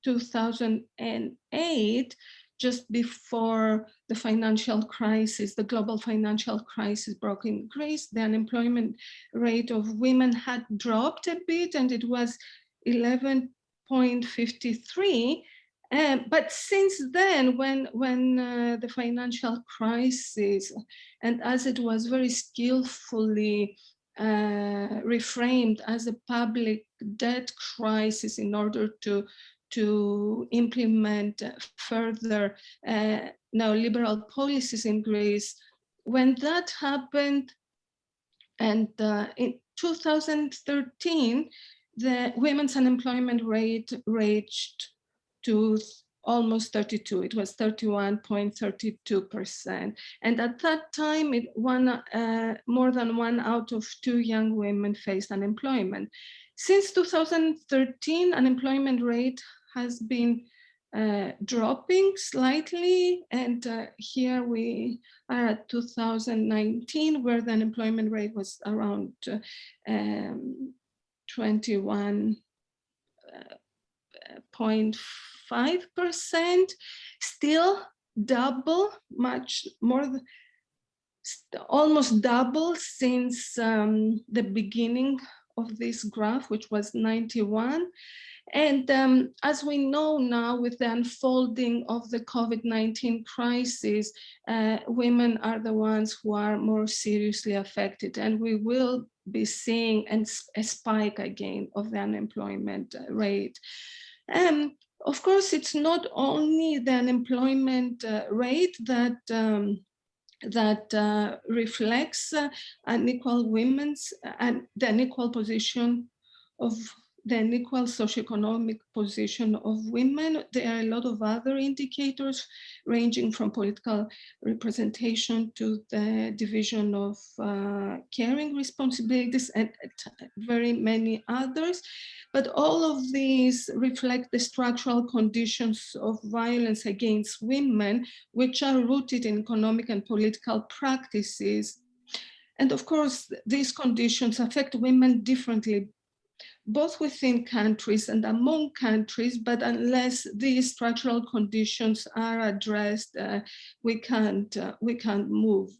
2008, just before the financial crisis, the global financial crisis broke in Greece, the unemployment rate of women had dropped a bit, and it was 11.53. But since then, when the financial crisis, and as it was very skillfully reframed as a public debt crisis in order to implement further neoliberal policies in Greece, when that happened, and in 2013, the women's unemployment rate reached to almost 32. It was 31.32%. And at that time, more than 1 out of 2 young women faced unemployment. Since 2013, unemployment rate has been dropping slightly. And here we are at 2019, where the unemployment rate was around 21.5%, still double, much more, almost double since the beginning of this graph, which was 91. And as we know now, with the unfolding of the COVID-19 crisis, women are the ones who are more seriously affected, and we will be seeing a spike again of the unemployment rate. Of course, it's not only the unemployment rate that reflects unequal women's and the unequal position of the unequal socioeconomic position of women. There are a lot of other indicators ranging from political representation to the division of caring responsibilities and very many others. But all of these reflect the structural conditions of violence against women, which are rooted in economic and political practices. And of course, these conditions affect women differently, both within countries and among countries, but unless these structural conditions are addressed, we can't move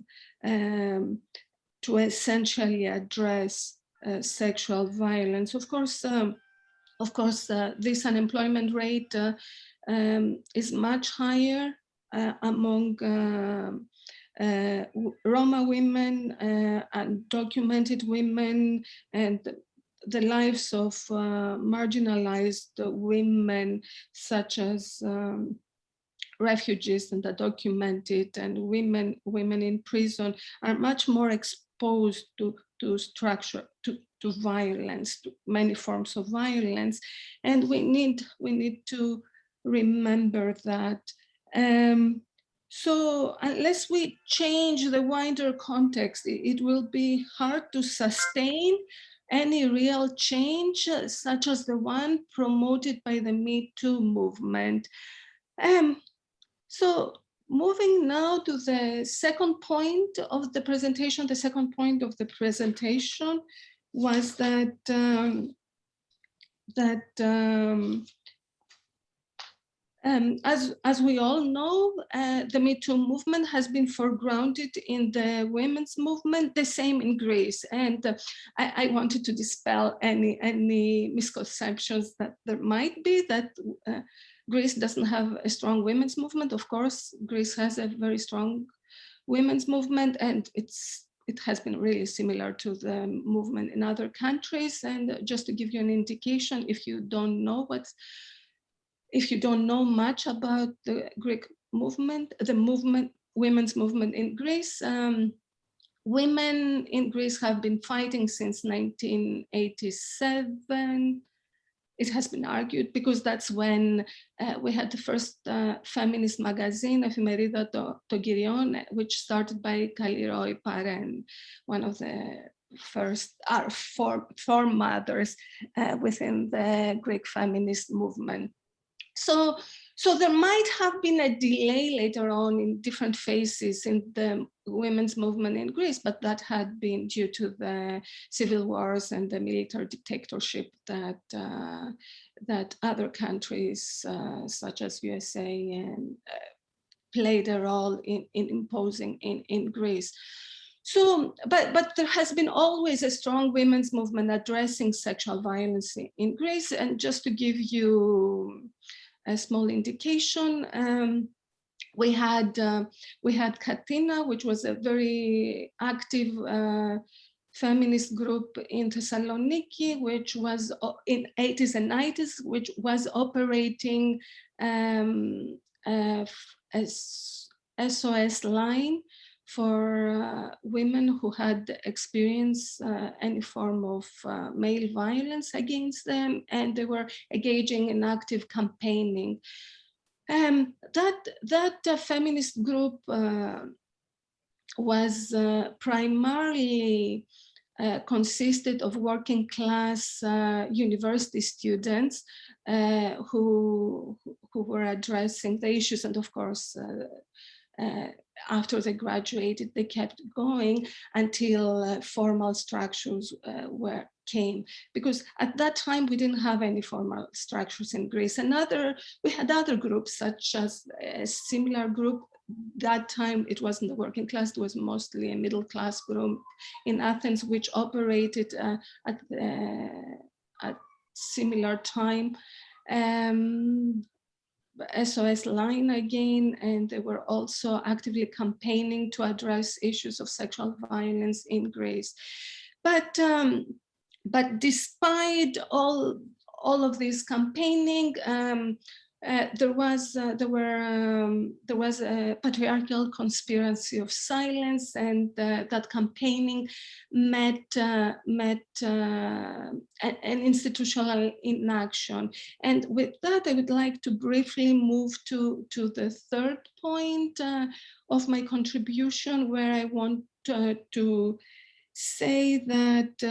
to essentially address sexual violence. Of course, this unemployment rate is much higher among Roma women, undocumented women, and the lives of marginalized women, such as refugees and undocumented, and women in prison, are much more exposed to violence, to many forms of violence, and we need to remember that. So unless we change the wider context, it will be hard to sustain any real change, such as the one promoted by the Me Too movement. So moving now to the second point of the presentation, was that as we all know, the Me Too movement has been foregrounded in the women's movement, the same in Greece. And I wanted to dispel any misconceptions that there might be that Greece doesn't have a strong women's movement. Of course, Greece has a very strong women's movement, and it has been really similar to the movement in other countries. And just to give you an indication, if you don't know much about the Greek movement, women's movement in Greece, women in Greece have been fighting since 1987. It has been argued because that's when we had the first feminist magazine, Efemerida to Kyrion, which started by Kalliroi Paren, one of the first foremothers within the Greek feminist movement. So there might have been a delay later on in different phases in the women's movement in Greece, but that had been due to the civil wars and the military dictatorship that other countries, such as USA, and played a role in imposing in Greece. So, but there has been always a strong women's movement addressing sexual violence in Greece. And just to give you a small indication, we had Katina, which was a very active feminist group in Thessaloniki, which was in 80s and 90s, which was operating as SOS line for women who had experienced any form of male violence against them, and they were engaging in active campaigning. That feminist group was primarily consisted of working class university students who were addressing the issues, and of course after they graduated, they kept going until formal structures came. Because at that time, we didn't have any formal structures in Greece. We had other groups, such as a similar group. That time, it wasn't the working class, it was mostly a middle class group in Athens, which operated at similar time. SOS line again, and they were also actively campaigning to address issues of sexual violence in Greece. But despite all of this campaigning, there was a patriarchal conspiracy of silence, and that campaigning met an institutional inaction. And with that, I would like to briefly move to the third point of my contribution, where I want to say that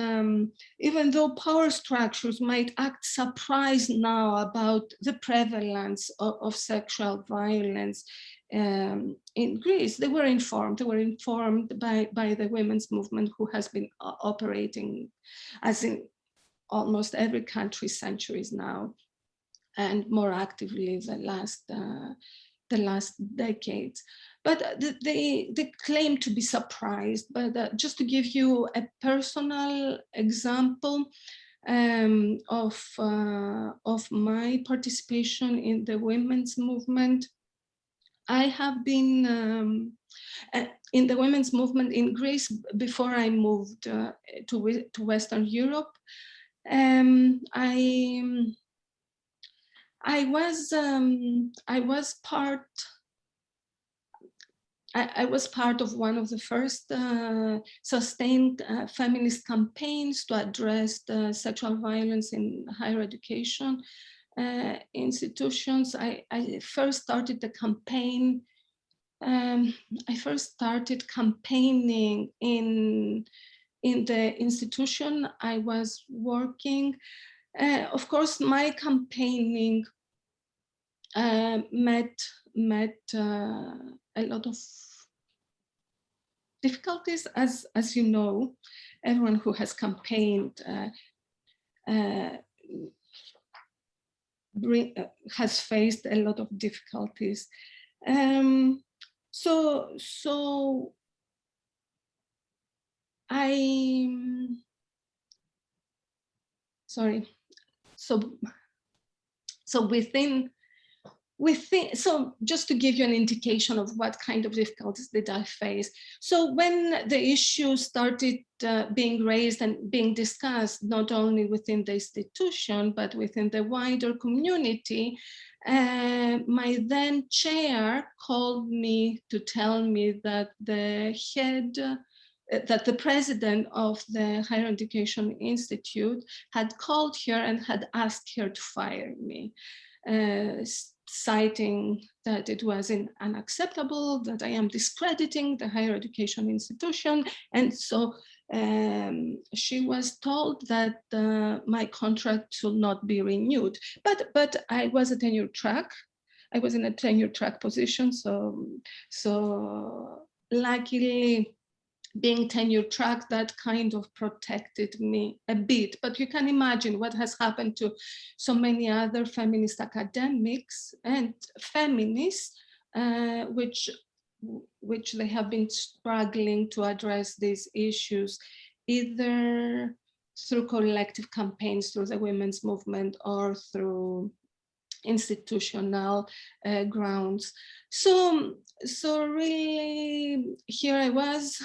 even though power structures might act surprised now about the prevalence of sexual violence in Greece, they were informed. They were informed by the women's movement, who has been operating as in almost every country centuries now, and more actively the last decades. But they claim to be surprised. But just to give you a personal example of my participation in the women's movement, I have been in the women's movement in Greece before I moved to Western Europe. I was part of one of the first sustained feminist campaigns to address the sexual violence in higher education institutions. I first started the campaign. I first started campaigning in in the institution I was working. Of course, my campaigning met a lot of difficulties, as you know. Everyone who has campaigned has faced a lot of difficulties. So so just to give you an indication of what kind of difficulties did I face. So when the issue started being raised and being discussed, not only within the institution, but within the wider community, my then chair called me to tell me that the president of the Higher Education Institute had called her and had asked her to fire me, citing that it was unacceptable, that I am discrediting the higher education institution. And so she was told that my contract should not be renewed. But I was a tenure track. I was in a tenure track position. So luckily, being tenure track, that kind of protected me a bit. But you can imagine what has happened to so many other feminist academics and feminists, which they have been struggling to address these issues, either through collective campaigns through the women's movement or through institutional grounds. So really, here I was,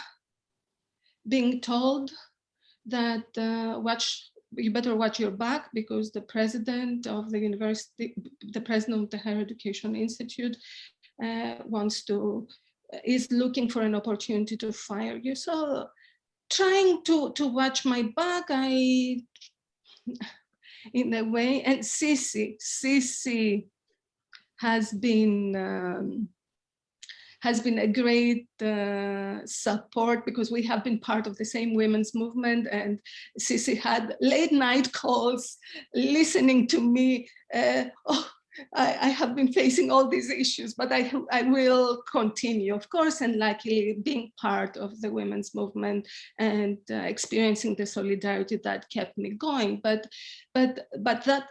being told that you better watch your back, because the president of the university, the president of the Higher Education Institute is looking for an opportunity to fire you. So trying to watch my back, in a way, and Sissy has been a great support, because we have been part of the same women's movement, and Sissy had late night calls listening to me. I have been facing all these issues, but I will continue, of course, and luckily being part of the women's movement and experiencing the solidarity that kept me going. But that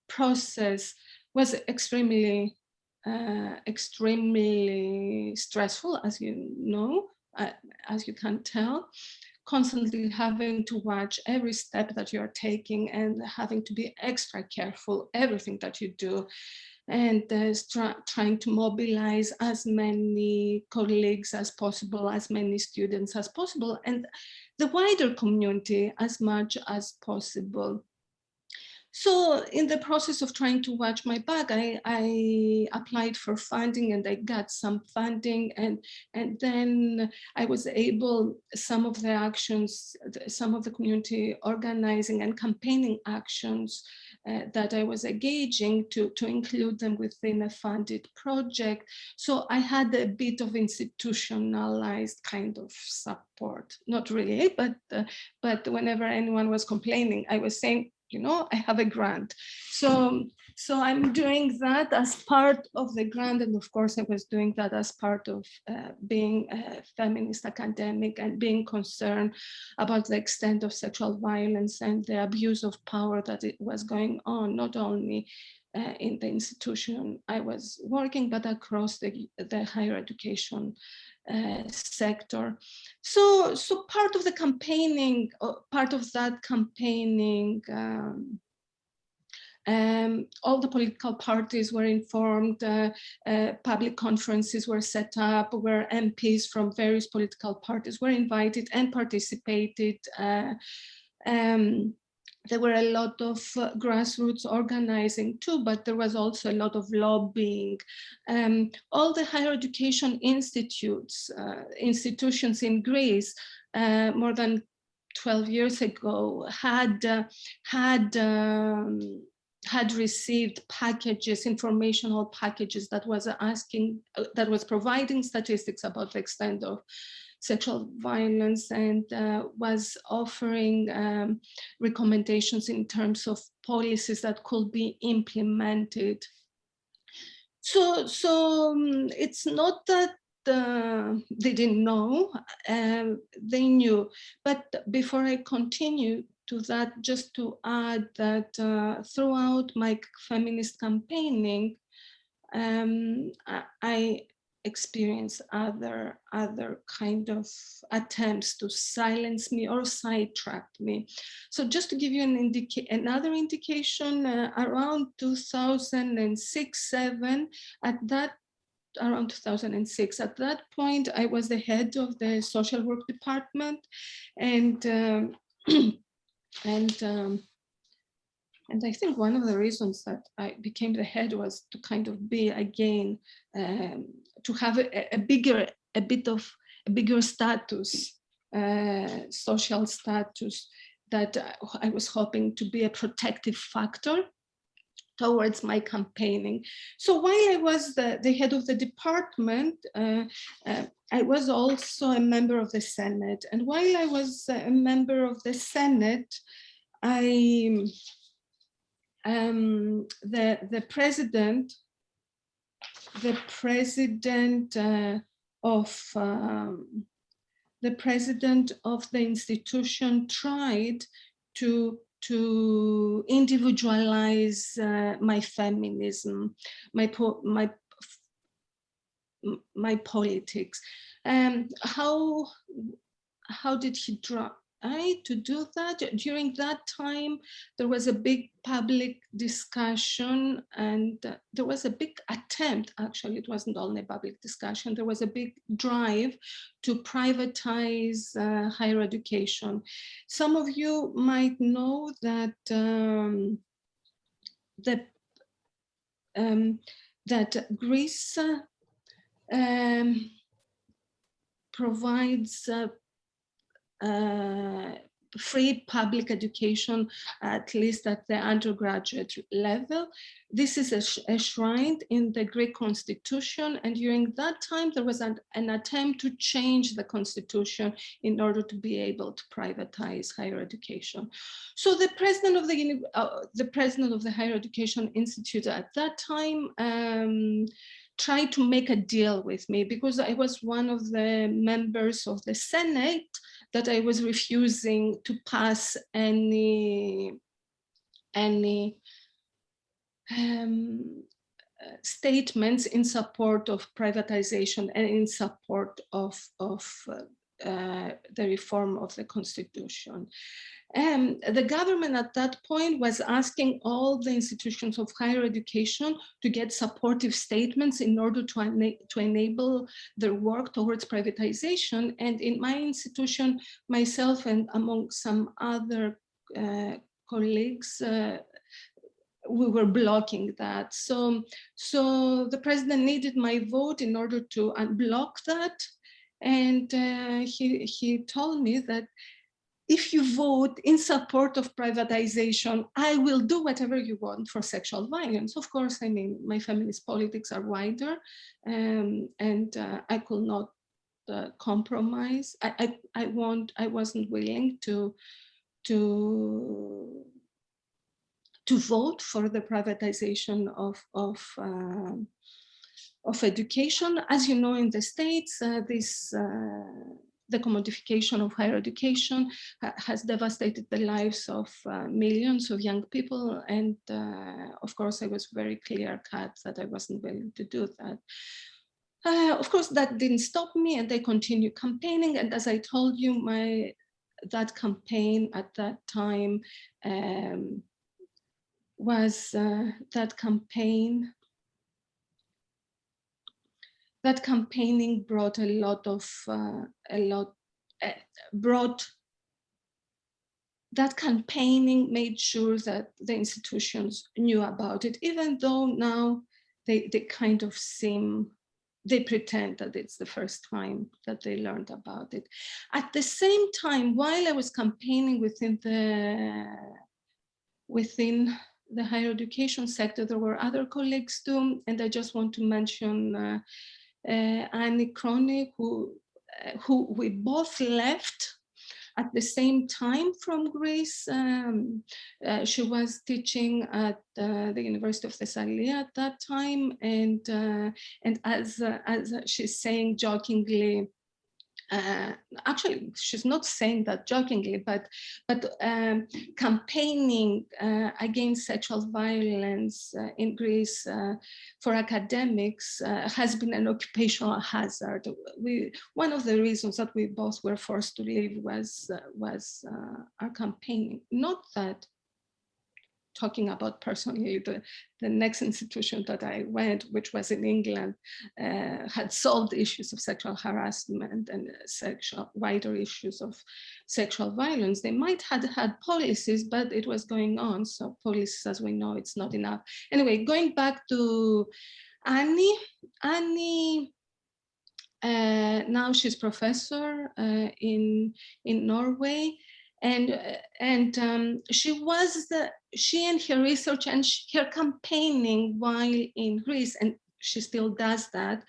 process was extremely stressful, as you know, as you can tell, constantly having to watch every step that you're taking and having to be extra careful everything that you do, and trying to mobilize as many colleagues as possible, as many students as possible, and the wider community as much as possible. So in the process of trying to watch my back, I applied for funding, and I got some funding, and then I was able, some of the actions, some of the community organizing and campaigning actions that I was engaging, to include them within a funded project. So I had a bit of institutionalized kind of support, not really, but whenever anyone was complaining, I was saying, you know, I have a grant. So I'm doing that as part of the grant. And of course, I was doing that as part of being a feminist academic and being concerned about the extent of sexual violence and the abuse of power that it was going on, not only in the institution I was working, but across the higher education sector. So part of the campaigning, part of that campaigning, all the political parties were informed, public conferences were set up, where MPs from various political parties were invited and participated. There were a lot of grassroots organizing too, but there was also a lot of lobbying. All the higher education institutions in Greece, more than 12 years ago, had received packages, informational packages that was providing statistics about the extent of sexual violence and was offering recommendations in terms of policies that could be implemented. So it's not that they didn't know, they knew. But before I continue to that, just to add that throughout my feminist campaigning, I experienced other kind of attempts to silence me or sidetrack me. So just to give you another indication, around 2006-07, around 2006, at that point, I was the head of the social work department, and I think one of the reasons that I became the head was to kind of be again, to have a bigger status, social status, that I was hoping to be a protective factor towards my campaigning. So while I was the head of the department, I was also a member of the Senate. And while I was a member of the Senate, the president of the institution tried to individualize my feminism, my politics. How did he try to do that? During that time, there was a big public discussion, and there was a big attempt, actually, it wasn't only a public discussion, there was a big drive to privatize higher education. Some of you might know that that Greece provides free public education, at least at the undergraduate level. This is enshrined in the Greek constitution, and during that time there was an attempt to change the constitution in order to be able to privatize higher education. So the president of the Higher Education Institute at that time tried to make a deal with me, because I was one of the members of the Senate that I was refusing to pass any statements in support of privatization and in support of the reform of the constitution. The government at that point was asking all the institutions of higher education to get supportive statements in order to enable their work towards privatization. And in my institution, myself and among some other colleagues, we were blocking that. So the president needed my vote in order to unblock that. And he told me that if you vote in support of privatization, I will do whatever you want for sexual violence. Of course, I mean, my feminist politics are wider, and I could not compromise. I wasn't willing to vote for the privatization of education. As you know, in the States, the commodification of higher education has devastated the lives of millions of young people. And of course, I was very clear-cut that I wasn't willing to do that. Of course, that didn't stop me, and I continued campaigning. And as I told you, that campaign at that time was that campaigning brought that campaigning made sure that the institutions knew about it, even though now they kind of they pretend that it's the first time that they learned about it. At the same time, while I was campaigning within the higher education sector, there were other colleagues too, and I just want to mention Annie Crony, who who we both left at the same time from Greece. She was teaching at the University of Thessaloniki at that time, and as she's saying jokingly, actually, she's not saying that jokingly, but campaigning against sexual violence in Greece for academics has been an occupational hazard. One of the reasons that we both were forced to leave was our campaigning. Not that, talking about personally, the next institution that I went, which was in England, had solved issues of sexual harassment and wider issues of sexual violence. They might have had policies, but it was going on. So policies, as we know, it's not enough. Anyway, going back to Annie, now she's professor in Norway. And she and her research and her campaigning while in Greece, and she still does that,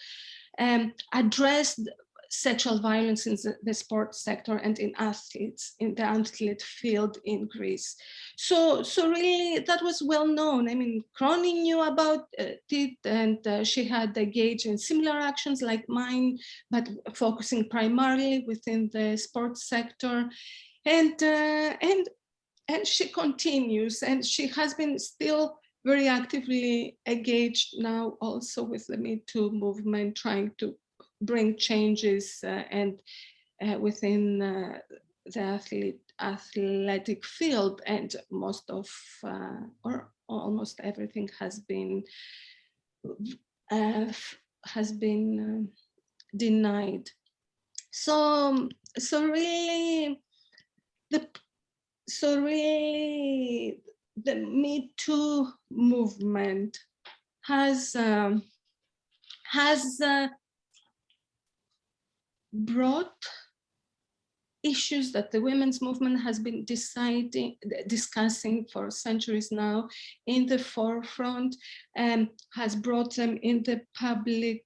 addressed sexual violence in the sports sector and in the athlete field in Greece. So really that was well known. I mean, Crony knew about it, and she had engaged in similar actions like mine, but focusing primarily within the sports sector. And she continues, and she has been still very actively engaged now also with the Me Too movement, trying to bring changes and within the athletic field, and most of or almost everything has been denied. So really the Me Too movement has brought issues that the women's movement has been discussing for centuries now in the forefront, and has brought them in the public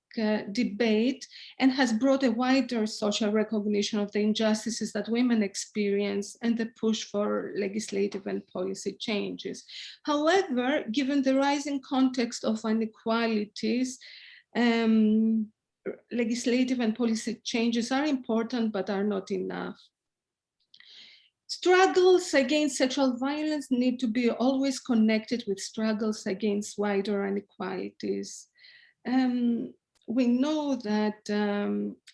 debate, and has brought a wider social recognition of the injustices that women experience and the push for legislative and policy changes. However, given the rising context of inequalities, legislative and policy changes are important, but are not enough. Struggles against sexual violence need to be always connected with struggles against wider inequalities. We know that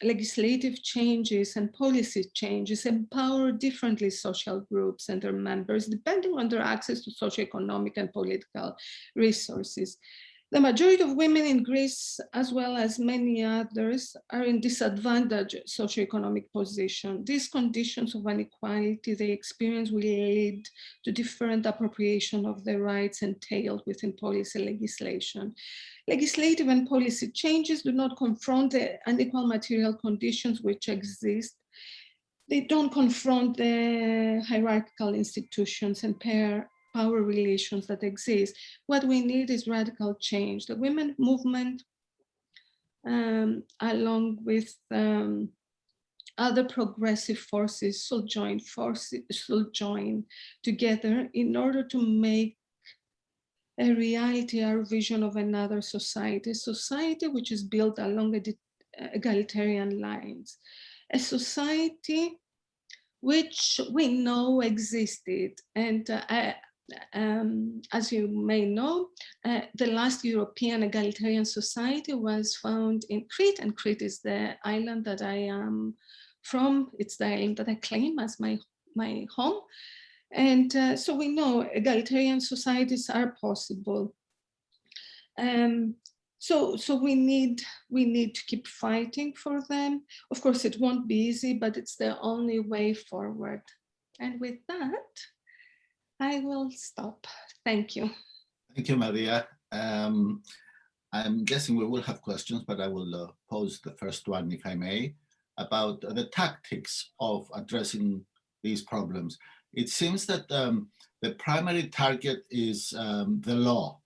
legislative changes and policy changes empower differently social groups and their members, depending on their access to socio-economic and political resources. The majority of women in Greece, as well as many others, are in disadvantaged socioeconomic position. These conditions of inequality they experience will lead to different appropriation of the rights entailed within policy legislation. Legislative and policy changes do not confront the unequal material conditions which exist. They don't confront the hierarchical institutions and power relations that exist. What we need is radical change. The women movement, along with other progressive forces, should join together in order to make a reality our vision of another society, a society which is built along egalitarian lines, a society which we know existed. And as you may know, the last European egalitarian society was found in Crete, and Crete is the island that I am from. It's the island that I claim as my home. And so we know egalitarian societies are possible. So we need to keep fighting for them. Of course, it won't be easy, but it's the only way forward. And with that, I will stop. Thank you. Thank you, Maria. I'm guessing we will have questions, but I will pose the first one, if I may, about the tactics of addressing these problems. It seems that the primary target is the law,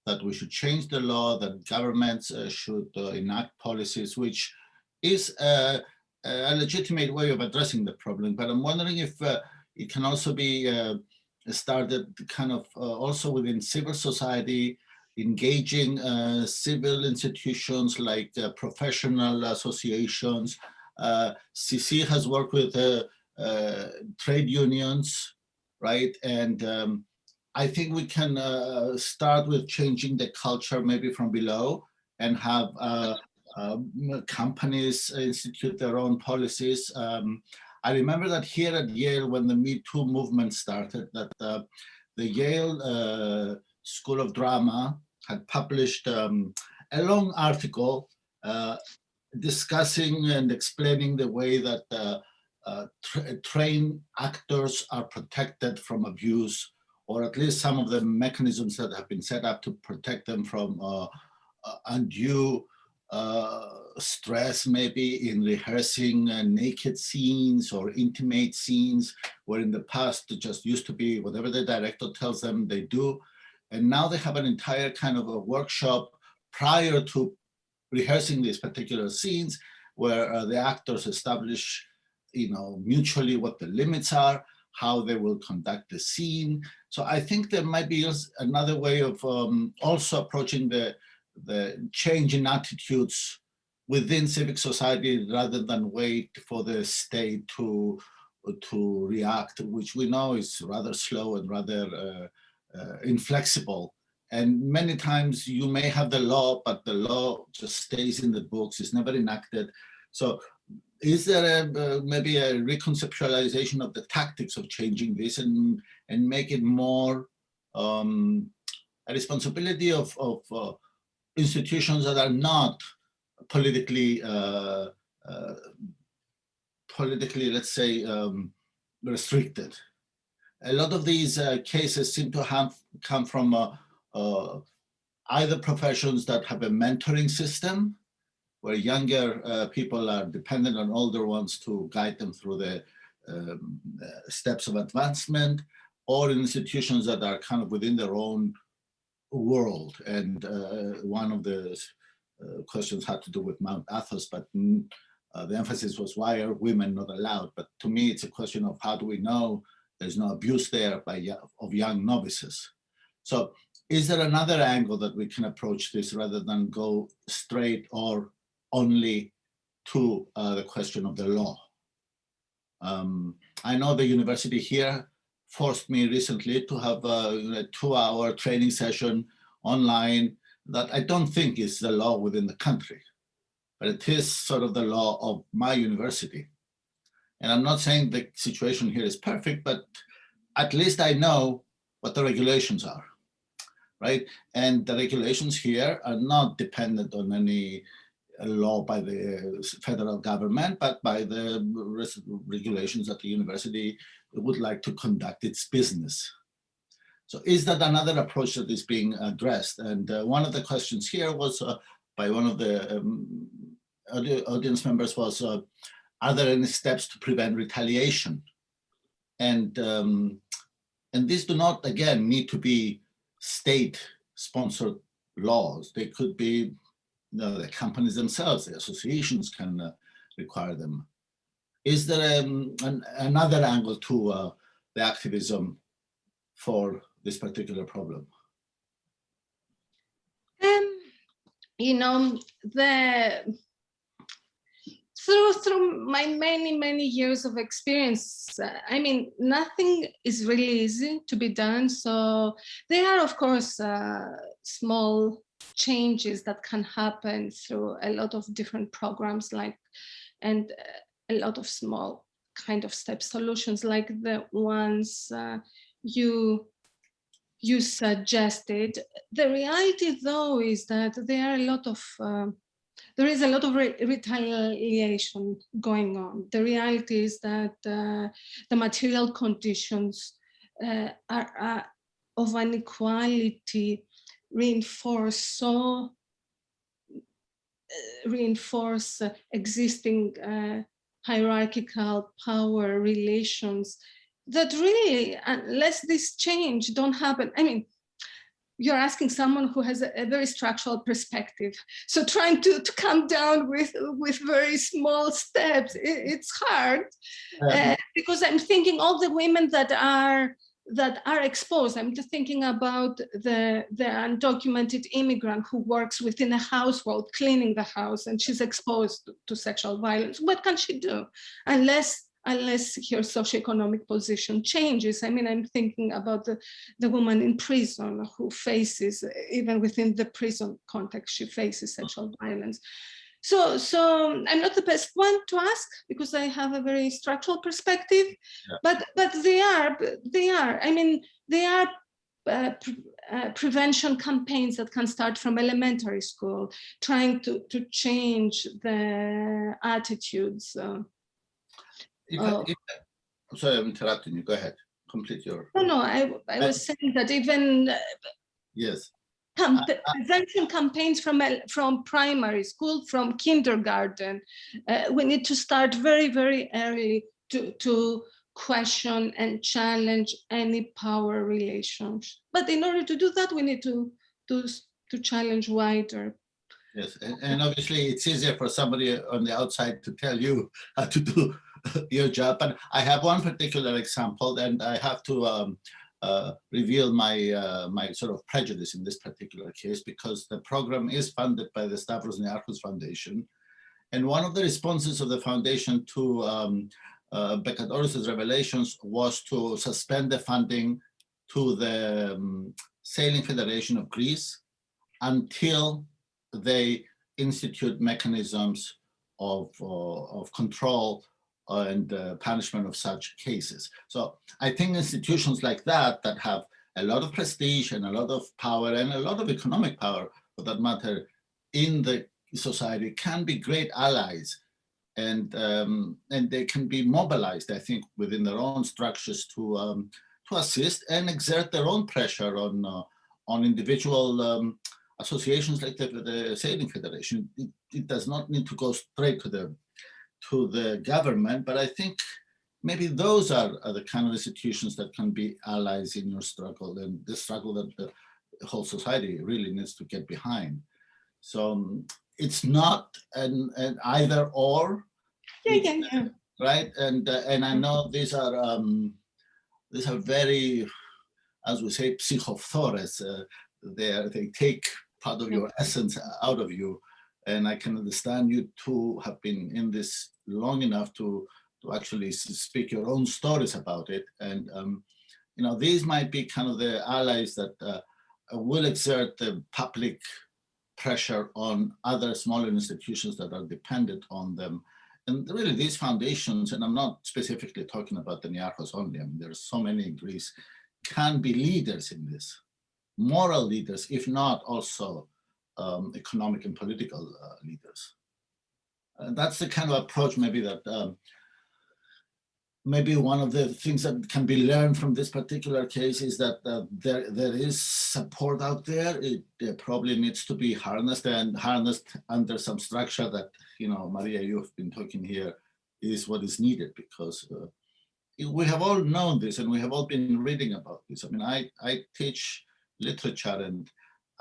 that we should change the law, that governments should enact policies, which is a a legitimate way of addressing the problem, but I'm wondering if it can also be started kind of also within civil society, engaging civil institutions like professional associations. Sissy has worked with trade unions, right? And I think we can start with changing the culture maybe from below and have companies institute their own policies. I remember that here at Yale, when the Me Too movement started, that the Yale School of Drama had published a long article discussing and explaining the way that trained actors are protected from abuse, or at least some of the mechanisms that have been set up to protect them from undue stress, maybe in rehearsing naked scenes or intimate scenes, where in the past it just used to be whatever the director tells them they do. And now they have an entire kind of a workshop prior to rehearsing these particular scenes, where the actors establish, mutually what the limits are, how they will conduct the scene. So I think there might be another way of also approaching the change in attitudes within civic society, rather than wait for the state to react, which we know is rather slow and rather inflexible. And many times you may have the law, but the law just stays in the books, it's never enacted. So is there maybe a reconceptualization of the tactics of changing this and make it more a responsibility of institutions that are not politically, let's say, restricted? A lot of these cases seem to have come from either professions that have a mentoring system, where younger people are dependent on older ones to guide them through the steps of advancement, or institutions that are kind of within their own world. And one of the questions had to do with Mount Athos, but the emphasis was, why are women not allowed? But to me, it's a question of how do we know there's no abuse there of young novices? So is there another angle that we can approach this, rather than go straight or only to the question of the law? I know the university here forced me recently to have a 2-hour training session online that I don't think is the law within the country, but it is sort of the law of my university. And I'm not saying the situation here is perfect, but at least I know what the regulations are, right? And the regulations here are not dependent on any law by the federal government, but by the regulations that the university would like to conduct its business. So is that another approach that is being addressed? And one of the questions here was by one of the audience members was, are there any steps to prevent retaliation? And these do not, again, need to be state-sponsored laws. They could be the companies themselves, the associations can require them. Is there another angle to the activism for this particular problem? Through my many years of experience, I mean, nothing is really easy to be done. So there are, of course, small changes that can happen through a lot of different programs, and a lot of small kind of step solutions, like the ones you suggested. The reality, though, is that there is a lot of retaliation going on. The reality is that the material conditions are of inequality reinforce existing hierarchical power relations that really, unless this change don't happen, I mean, you're asking someone who has a very structural perspective. So trying to come down with very small steps, it's hard because I'm thinking all the women that are exposed. I'm just thinking about the undocumented immigrant who works within a household, cleaning the house, and she's exposed to sexual violence. What can she do unless her socioeconomic position changes? I mean, I'm thinking about the woman in prison who faces, even within the prison context, she faces sexual violence. So I'm not the best one to ask because I have a very structural perspective, but they are. I mean, they are prevention campaigns that can start from elementary school, trying to change the attitudes. I'm sorry, I'm interrupting you. Go ahead. Complete your. No. I was saying that even. Yes. Prevention campaigns from primary school, from kindergarten. We need to start very, very early to question and challenge any power relations. But in order to do that, we need to challenge wider. Yes, and obviously it's easier for somebody on the outside to tell you how to do your job. But I have one particular example, and I have to reveal my sort of prejudice in this particular case, because the program is funded by the Stavros Niarchos Foundation. And one of the responses of the foundation to Bekadoris's revelations was to suspend the funding to the Sailing Federation of Greece until they institute mechanisms of control and punishment of such cases. So I think institutions like that have a lot of prestige and a lot of power and a lot of economic power, for that matter, in the society can be great allies, and they can be mobilized, I think, within their own structures to assist and exert their own pressure on individual associations like the Sailing Federation. It does not need to go straight to the government, but I think maybe those are the kind of institutions that can be allies in your struggle, and the struggle that the whole society really needs to get behind. So it's not an either or, right? And I know these are very, as we say, psychophthores. They take part of your essence out of you. And I can understand you two have been in this long enough to actually speak your own stories about it. And, these might be kind of the allies that will exert the public pressure on other smaller institutions that are dependent on them. And really these foundations, and I'm not specifically talking about the Niarchos only, I mean, there's so many in Greece, can be leaders in this, moral leaders, if not also economic and political leaders. That's the kind of approach maybe that maybe one of the things that can be learned from this particular case is that there is support out there. It probably needs to be harnessed under some structure that, Maria, you've been talking here, is what is needed, because we have all known this and we have all been reading about this. I mean, I teach literature, and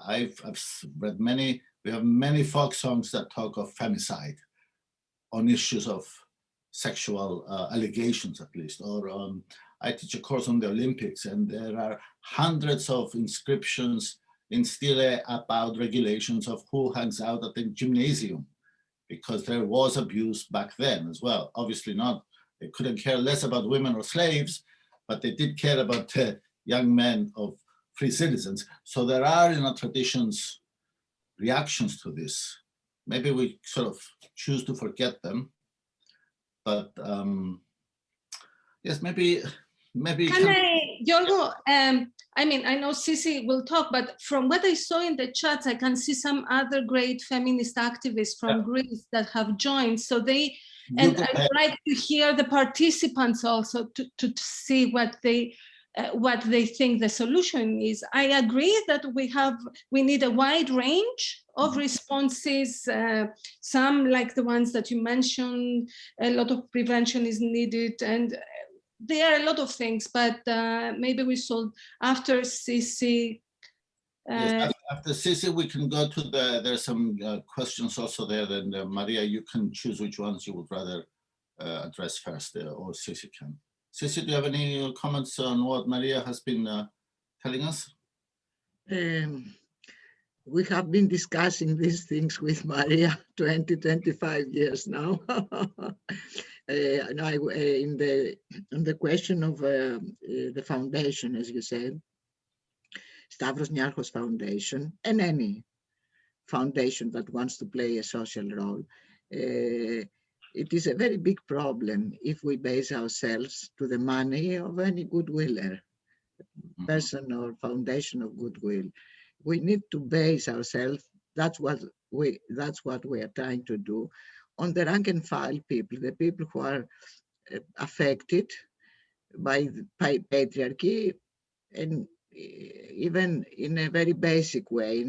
I've read we have many folk songs that talk of femicide on issues of sexual allegations, at least. Or I teach a course on the Olympics, and there are hundreds of inscriptions in stele about regulations of who hangs out at the gymnasium, because there was abuse back then as well. Obviously not, they couldn't care less about women or slaves, but they did care about young men of free citizens. So there are, traditions, reactions to this. Maybe we sort of choose to forget them, but yes, maybe. Can I, Giorgio, I mean, I know Sissy will talk, but from what I saw in the chats, I can see some other great feminist activists from Greece that have joined. So and I'd like to hear the participants also to see what they think the solution is. I agree that we need a wide range of responses. Some, like the ones that you mentioned, a lot of prevention is needed, and there are a lot of things, but maybe we should, after Sissy Yes, after Sissy, we can go to there's some questions also there. Then Maria, you can choose which ones you would rather address first, or Sissy can. Sissy, do you have any comments on what Maria has been telling us? We have been discussing these things with Maria 20, 25 years now. In the question of the foundation, as you said, Stavros Niarchos Foundation, and any foundation that wants to play a social role, it is a very big problem if we base ourselves to the money of any goodwiller, person or foundation of goodwill. We need to base ourselves, that's what we are trying to do, on the rank and file people, the people who are affected by patriarchy, and even in a very basic way,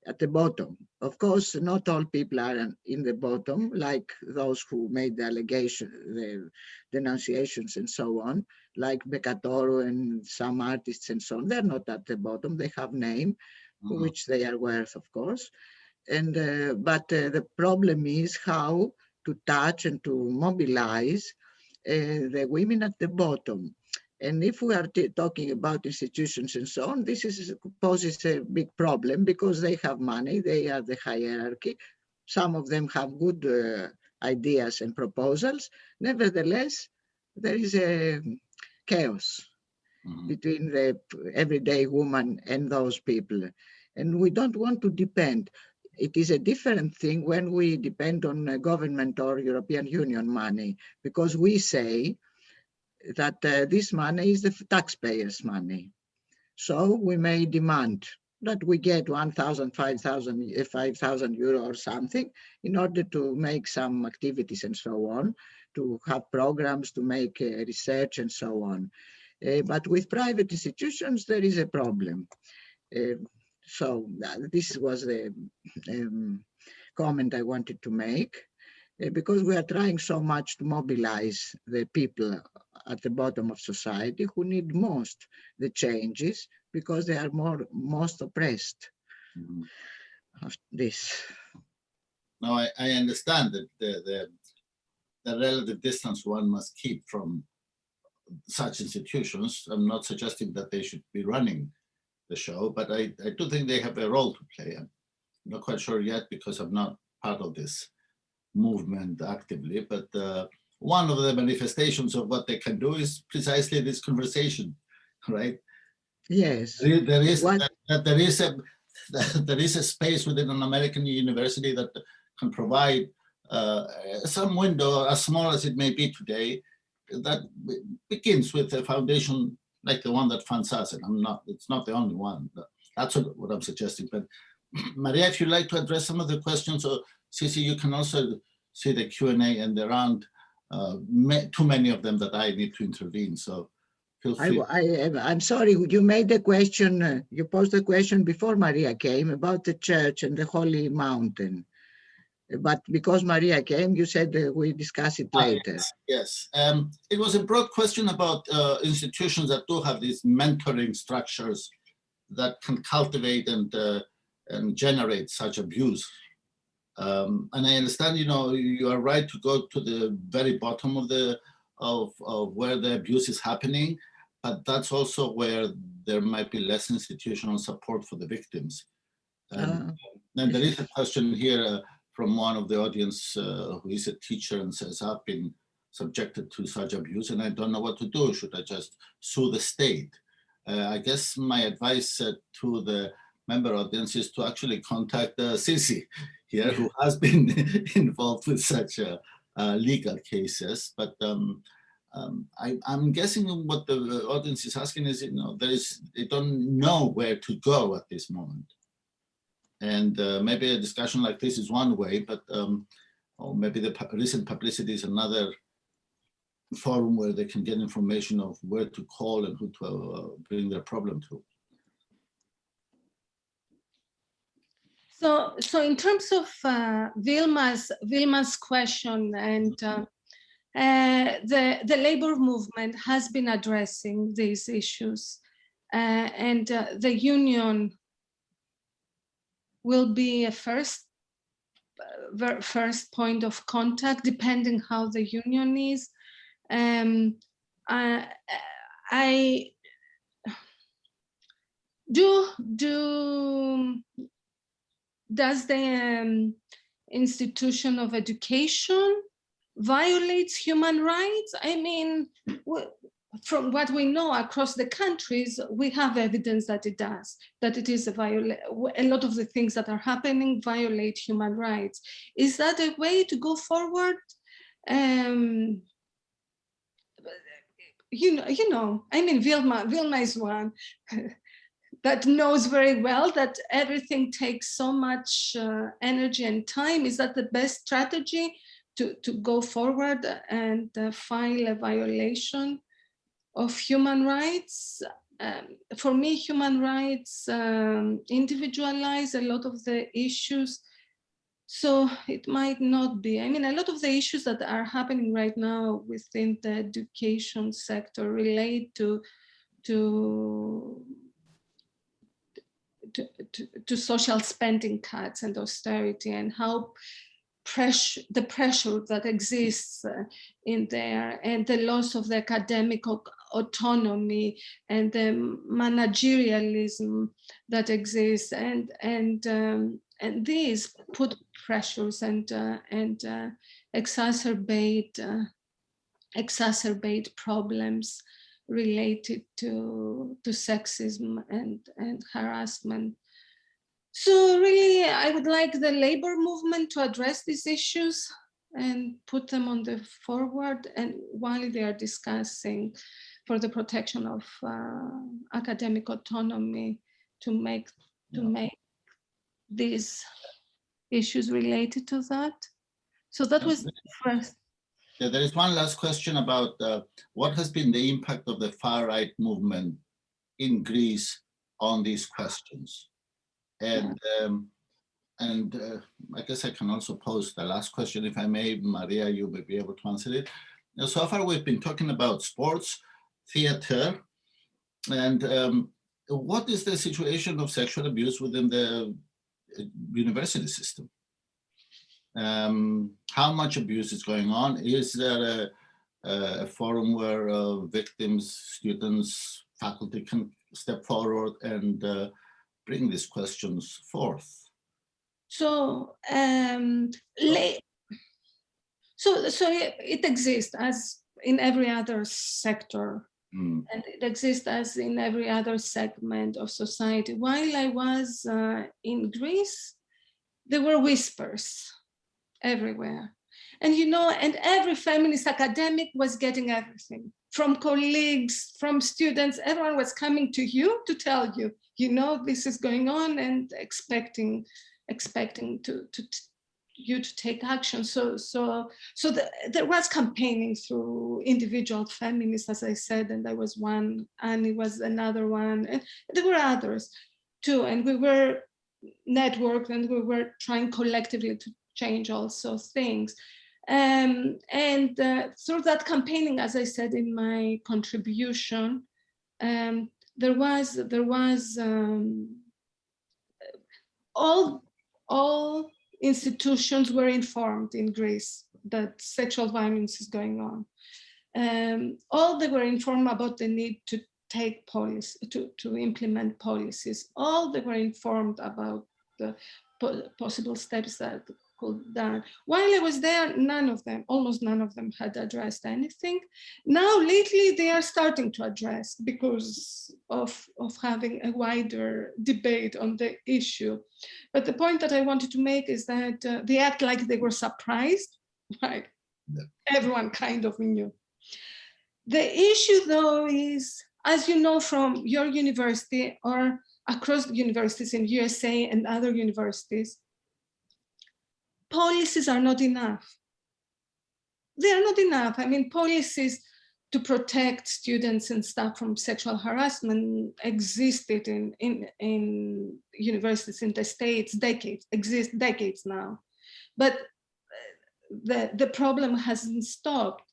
at the bottom. Of course, not all people are in the bottom, like those who made the allegation, the denunciations and so on, like Bekatoro and some artists and so on. They're not at the bottom, they have name, which they are worth, of course. And but the problem is how to touch and to mobilize the women at the bottom. And if we are talking about institutions and so on, this poses a big problem because they have money, they are the hierarchy. Some of them have good ideas and proposals. Nevertheless, there is a chaos between the everyday woman and those people. And we don't want to depend. It is a different thing when we depend on government or European Union money, because we say that this money is the taxpayers' money. So we may demand that we get 1,000, 5,000 euro or something in order to make some activities and so on, to have programs, to make research and so on. But with private institutions, there is a problem. So this was the comment I wanted to make, because we are trying so much to mobilize the people at the bottom of society who need most the changes, because they are most oppressed of this. Now, I understand that the relative distance one must keep from such institutions. I'm not suggesting that they should be running the show, but I do think they have a role to play. I'm not quite sure yet because I'm not part of this movement actively, but one of the manifestations of what they can do is precisely this conversation, right? Yes. There is a space within an American university that can provide some window, as small as it may be today, that begins with a foundation like the one that funds us. And it's not the only one. That's what I'm suggesting. But Maria, if you'd like to address some of the questions, or Sissy, you can also see the Q&A, and there aren't too many of them that I need to intervene. So feel free. I'm sorry, you made the question, you posed the question before Maria came about the church and the Holy Mountain. But because Maria came, you said we discuss it later. Yes. It was a broad question about institutions that do have these mentoring structures that can cultivate and generate such abuse. And I understand, you are right to go to the very bottom of where the abuse is happening, but that's also where there might be less institutional support for the victims. And there is a question here from one of the audience who is a teacher and says, I've been subjected to such abuse and I don't know what to do. Should I just sue the state? I guess my advice to the member audience is to actually contact Sissy here, who has been involved with such legal cases. But I'm guessing what the audience is asking is, they don't know where to go at this moment. And maybe a discussion like this is one way, but or maybe the recent publicity is another forum where they can get information of where to call and who to bring their problem to. So in terms of Vilma's question, and the labor movement has been addressing these issues. and the union will be a first point of contact, depending how the union is. Does the institution of education violates human rights? I mean, from what we know across the countries, we have evidence that it does, that it is a lot of the things that are happening violate human rights. Is that a way to go forward? You know, I mean, Vilma is one that knows very well that everything takes so much energy and time. Is that the best strategy to go forward and file a violation of human rights? For me, human rights individualize a lot of the issues. So it might not be. I mean, a lot of the issues that are happening right now within the education sector relate to social spending cuts and austerity, and how the pressure that exists in there, and the loss of the academic autonomy and the managerialism that exists, and these put pressures and exacerbate problems related to sexism and harassment. So really, I would like the labor movement to address these issues and put them on the forward, and while they are discussing for the protection of academic autonomy, to make these issues related to that. So that was first. Yeah, there is one last question about what has been the impact of the far-right movement in Greece on these questions? And I guess I can also pose the last question, if I may. Maria, you may be able to answer it. Now, so far, we've been talking about sports, theater, and what is the situation of sexual abuse within the university system? How much abuse is going on? Is there a forum where victims, students, faculty can step forward and bring these questions forth? So, so it exists as in every other sector, and it exists as in every other segment of society. While I was in Greece, there were whispers everywhere. And you know, and every feminist academic was getting everything from colleagues, from students. Everyone was coming to you to tell you, you know, this is going on, and expecting you to take action. So there was campaigning through individual feminists, as I said, and there was one, Annie was another one, and there were others too. And we were networked, and we were trying collectively to change also things. And through that campaigning, as I said in my contribution, there was all institutions were informed in Greece that sexual violence is going on. All they were informed about the need to take policy, to implement policies. All they were informed about the possible steps that could done. While I was there, almost none of them had addressed anything. Now, lately, they are starting to address because of having a wider debate on the issue. But the point that I wanted to make is that they act like they were surprised, right? Yeah. Everyone kind of knew. The issue, though, is, as you know from your university or across universities in USA and other universities, policies are not enough. They are not enough. I mean, policies to protect students and staff from sexual harassment existed in universities in the States decades now. But the problem hasn't stopped.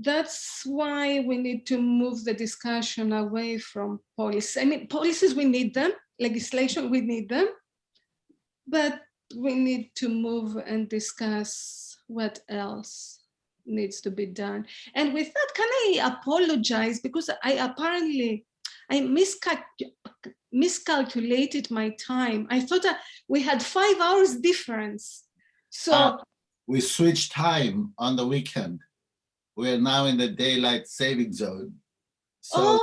that's why we need to move the discussion away from policy. I mean, policies, we need them, legislation, we need them, but we need to move and discuss what else needs to be done. And with that, can I apologize, because I miscalculated my time. I thought that we had 5 hours difference. So we switched time on the weekend. We're now in the daylight saving zone. So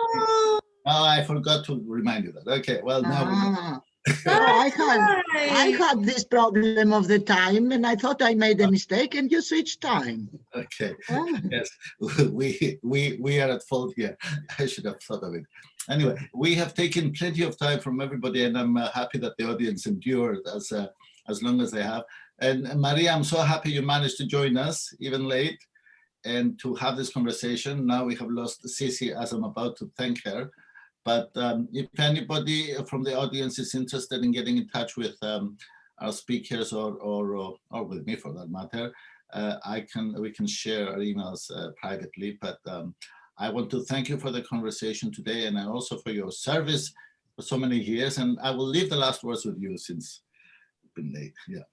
I forgot to remind you that. Okay, well, now I had this problem of the time, and I thought I made a mistake, and you switched time. Okay. Yes, we are at fault here. I should have thought of it. Anyway, we have taken plenty of time from everybody, and I'm happy that the audience endured as long as they have. And Maria, I'm so happy you managed to join us, even late, and to have this conversation. Now we have lost Sissy, as I'm about to thank her. But if anybody from the audience is interested in getting in touch with our speakers or with me for that matter, we can share our emails privately. But I want to thank you for the conversation today, and also for your service for so many years. And I will leave the last words with you, since it's been late. Yeah.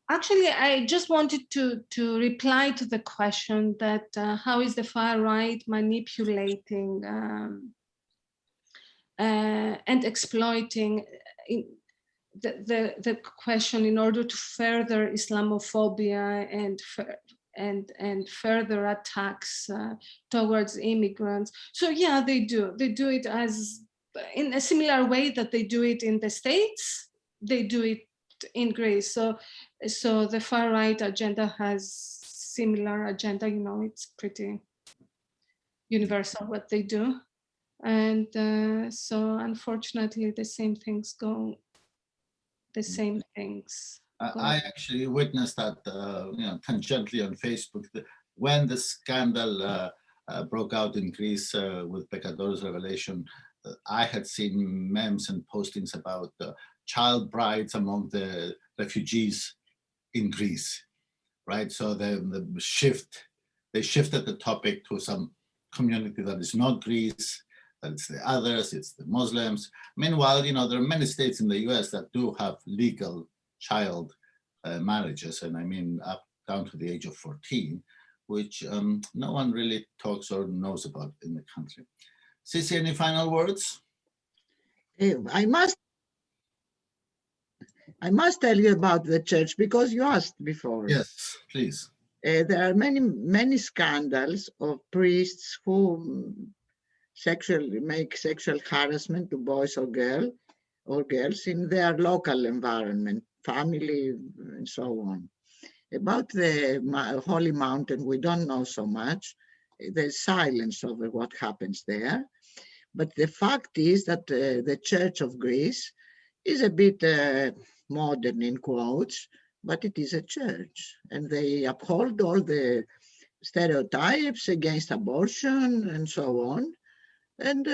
Actually, I just wanted to reply to the question that how is the far right manipulating and exploiting the question in order to further Islamophobia and further attacks towards immigrants. So yeah, they do it as in a similar way that they do it in the States. They do it in Greece. So the far right agenda has similar agenda. You know, it's pretty universal what they do, and so unfortunately the same things go. The same things. I actually witnessed that, tangentially on Facebook, when the scandal broke out in Greece with Pekadouros revelation. I had seen memes and postings about child brides among the refugees in Greece, right? So they shifted the topic to some community that is not Greece, that it's the others, it's the Muslims. Meanwhile, there are many states in the US that do have legal child marriages, and I mean up down to the age of 14, which no one really talks or knows about in the country. Sissy, any final words? I must tell you about the church, because you asked before. Yes, please. There are many scandals of priests who make sexual harassment to boys or girls in their local environment, family, and so on. About the Holy Mountain, we don't know so much. There's silence over what happens there. But the fact is that the Church of Greece is a bit modern in quotes, but it is a church, and they uphold all the stereotypes against abortion and so on. And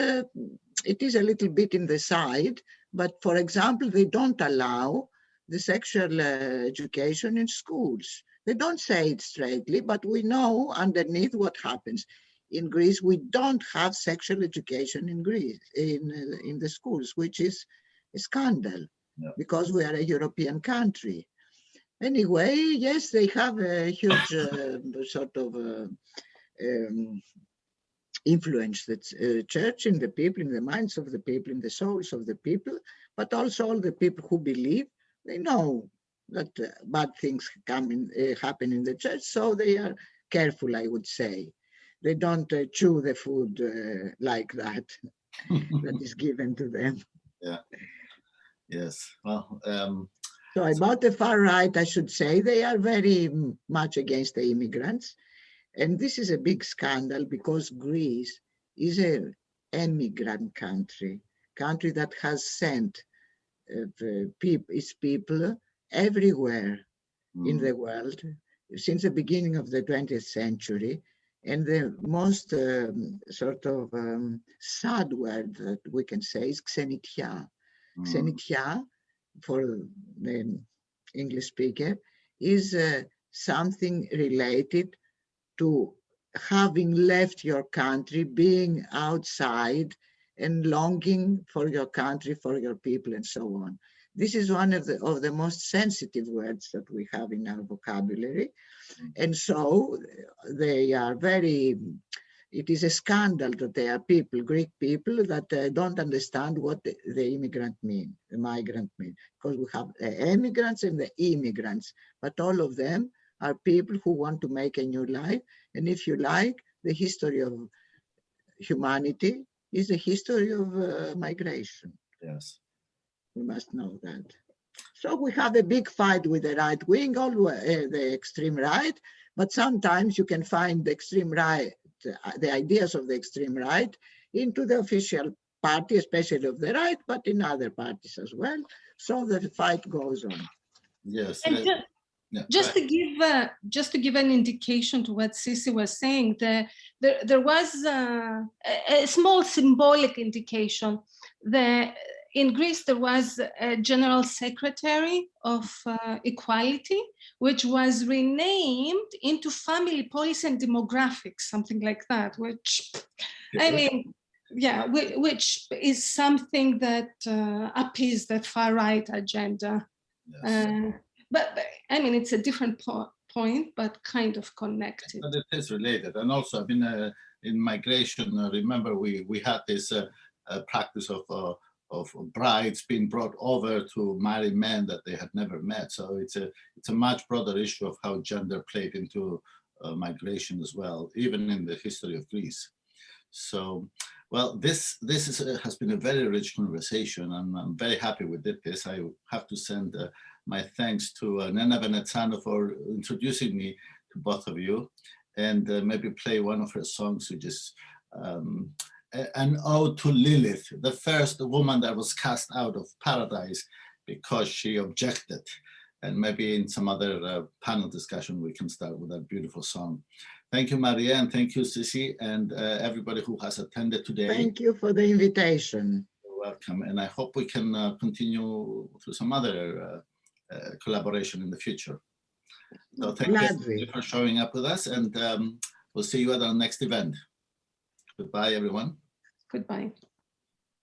it is a little bit in the side, but for example, they don't allow the sexual education in schools. They don't say it straightly, but we know underneath what happens. In Greece, we don't have sexual education in Greece, in the schools, which is a scandal, because we are a European country. Anyway, yes, they have a huge sort of influence, the church in the people, in the minds of the people, in the souls of the people, but also all the people who believe. They know that bad things happen in the church, so they are careful, I would say. They don't chew the food like that, that is given to them. Yeah. Yes. Well. So about the far right, I should say they are very much against the immigrants. And this is a big scandal, because Greece is an immigrant country that has sent its people everywhere in the world since the beginning of the 20th century. And the most sort of sad word that we can say is xenitia. Xenitia, for the English speaker, is something related to having left your country, being outside and longing for your country, for your people, and so on. This is one of the most sensitive words that we have in our vocabulary. And so they are very, it is a scandal that there are people, Greek people, that don't understand what the immigrant mean, the migrant mean, because we have the immigrants and the immigrants, but all of them are people who want to make a new life. And if you like, the history of humanity is the history of migration. Yes. We must know that. So we have a big fight with the right wing, the extreme right, but sometimes you can find the extreme right, the ideas of the extreme right into the official party, especially of the right, but in other parties as well. So the fight goes on. Yes. And just to give an indication to what Sissy was saying, there was a small symbolic indication. In Greece, there was a general secretary of equality, which was renamed into family policy and demographics, something like that, which, I mean, yeah, which is something that appeased the far-right agenda. Yes. But I mean, it's a different point, but kind of connected. But it is related. And also, I mean, in migration, remember we had this practice of brides being brought over to marry men that they had never met. So it's a much broader issue of how gender played into migration as well, even in the history of Greece. So, well, this has been a very rich conversation, and I'm very happy we did this. I have to send my thanks to Nena Venezano for introducing me to both of you, and maybe play one of her songs, which is an ode to Lilith, the first woman that was cast out of paradise because she objected. And maybe in some other panel discussion, we can start with that beautiful song. Thank you, Maria, and thank you, Sissy, and everybody who has attended today. Thank you for the invitation. You're welcome, and I hope we can continue through some other collaboration in the future. So thank you for showing up with us, and we'll see you at our next event. Goodbye, everyone. Goodbye.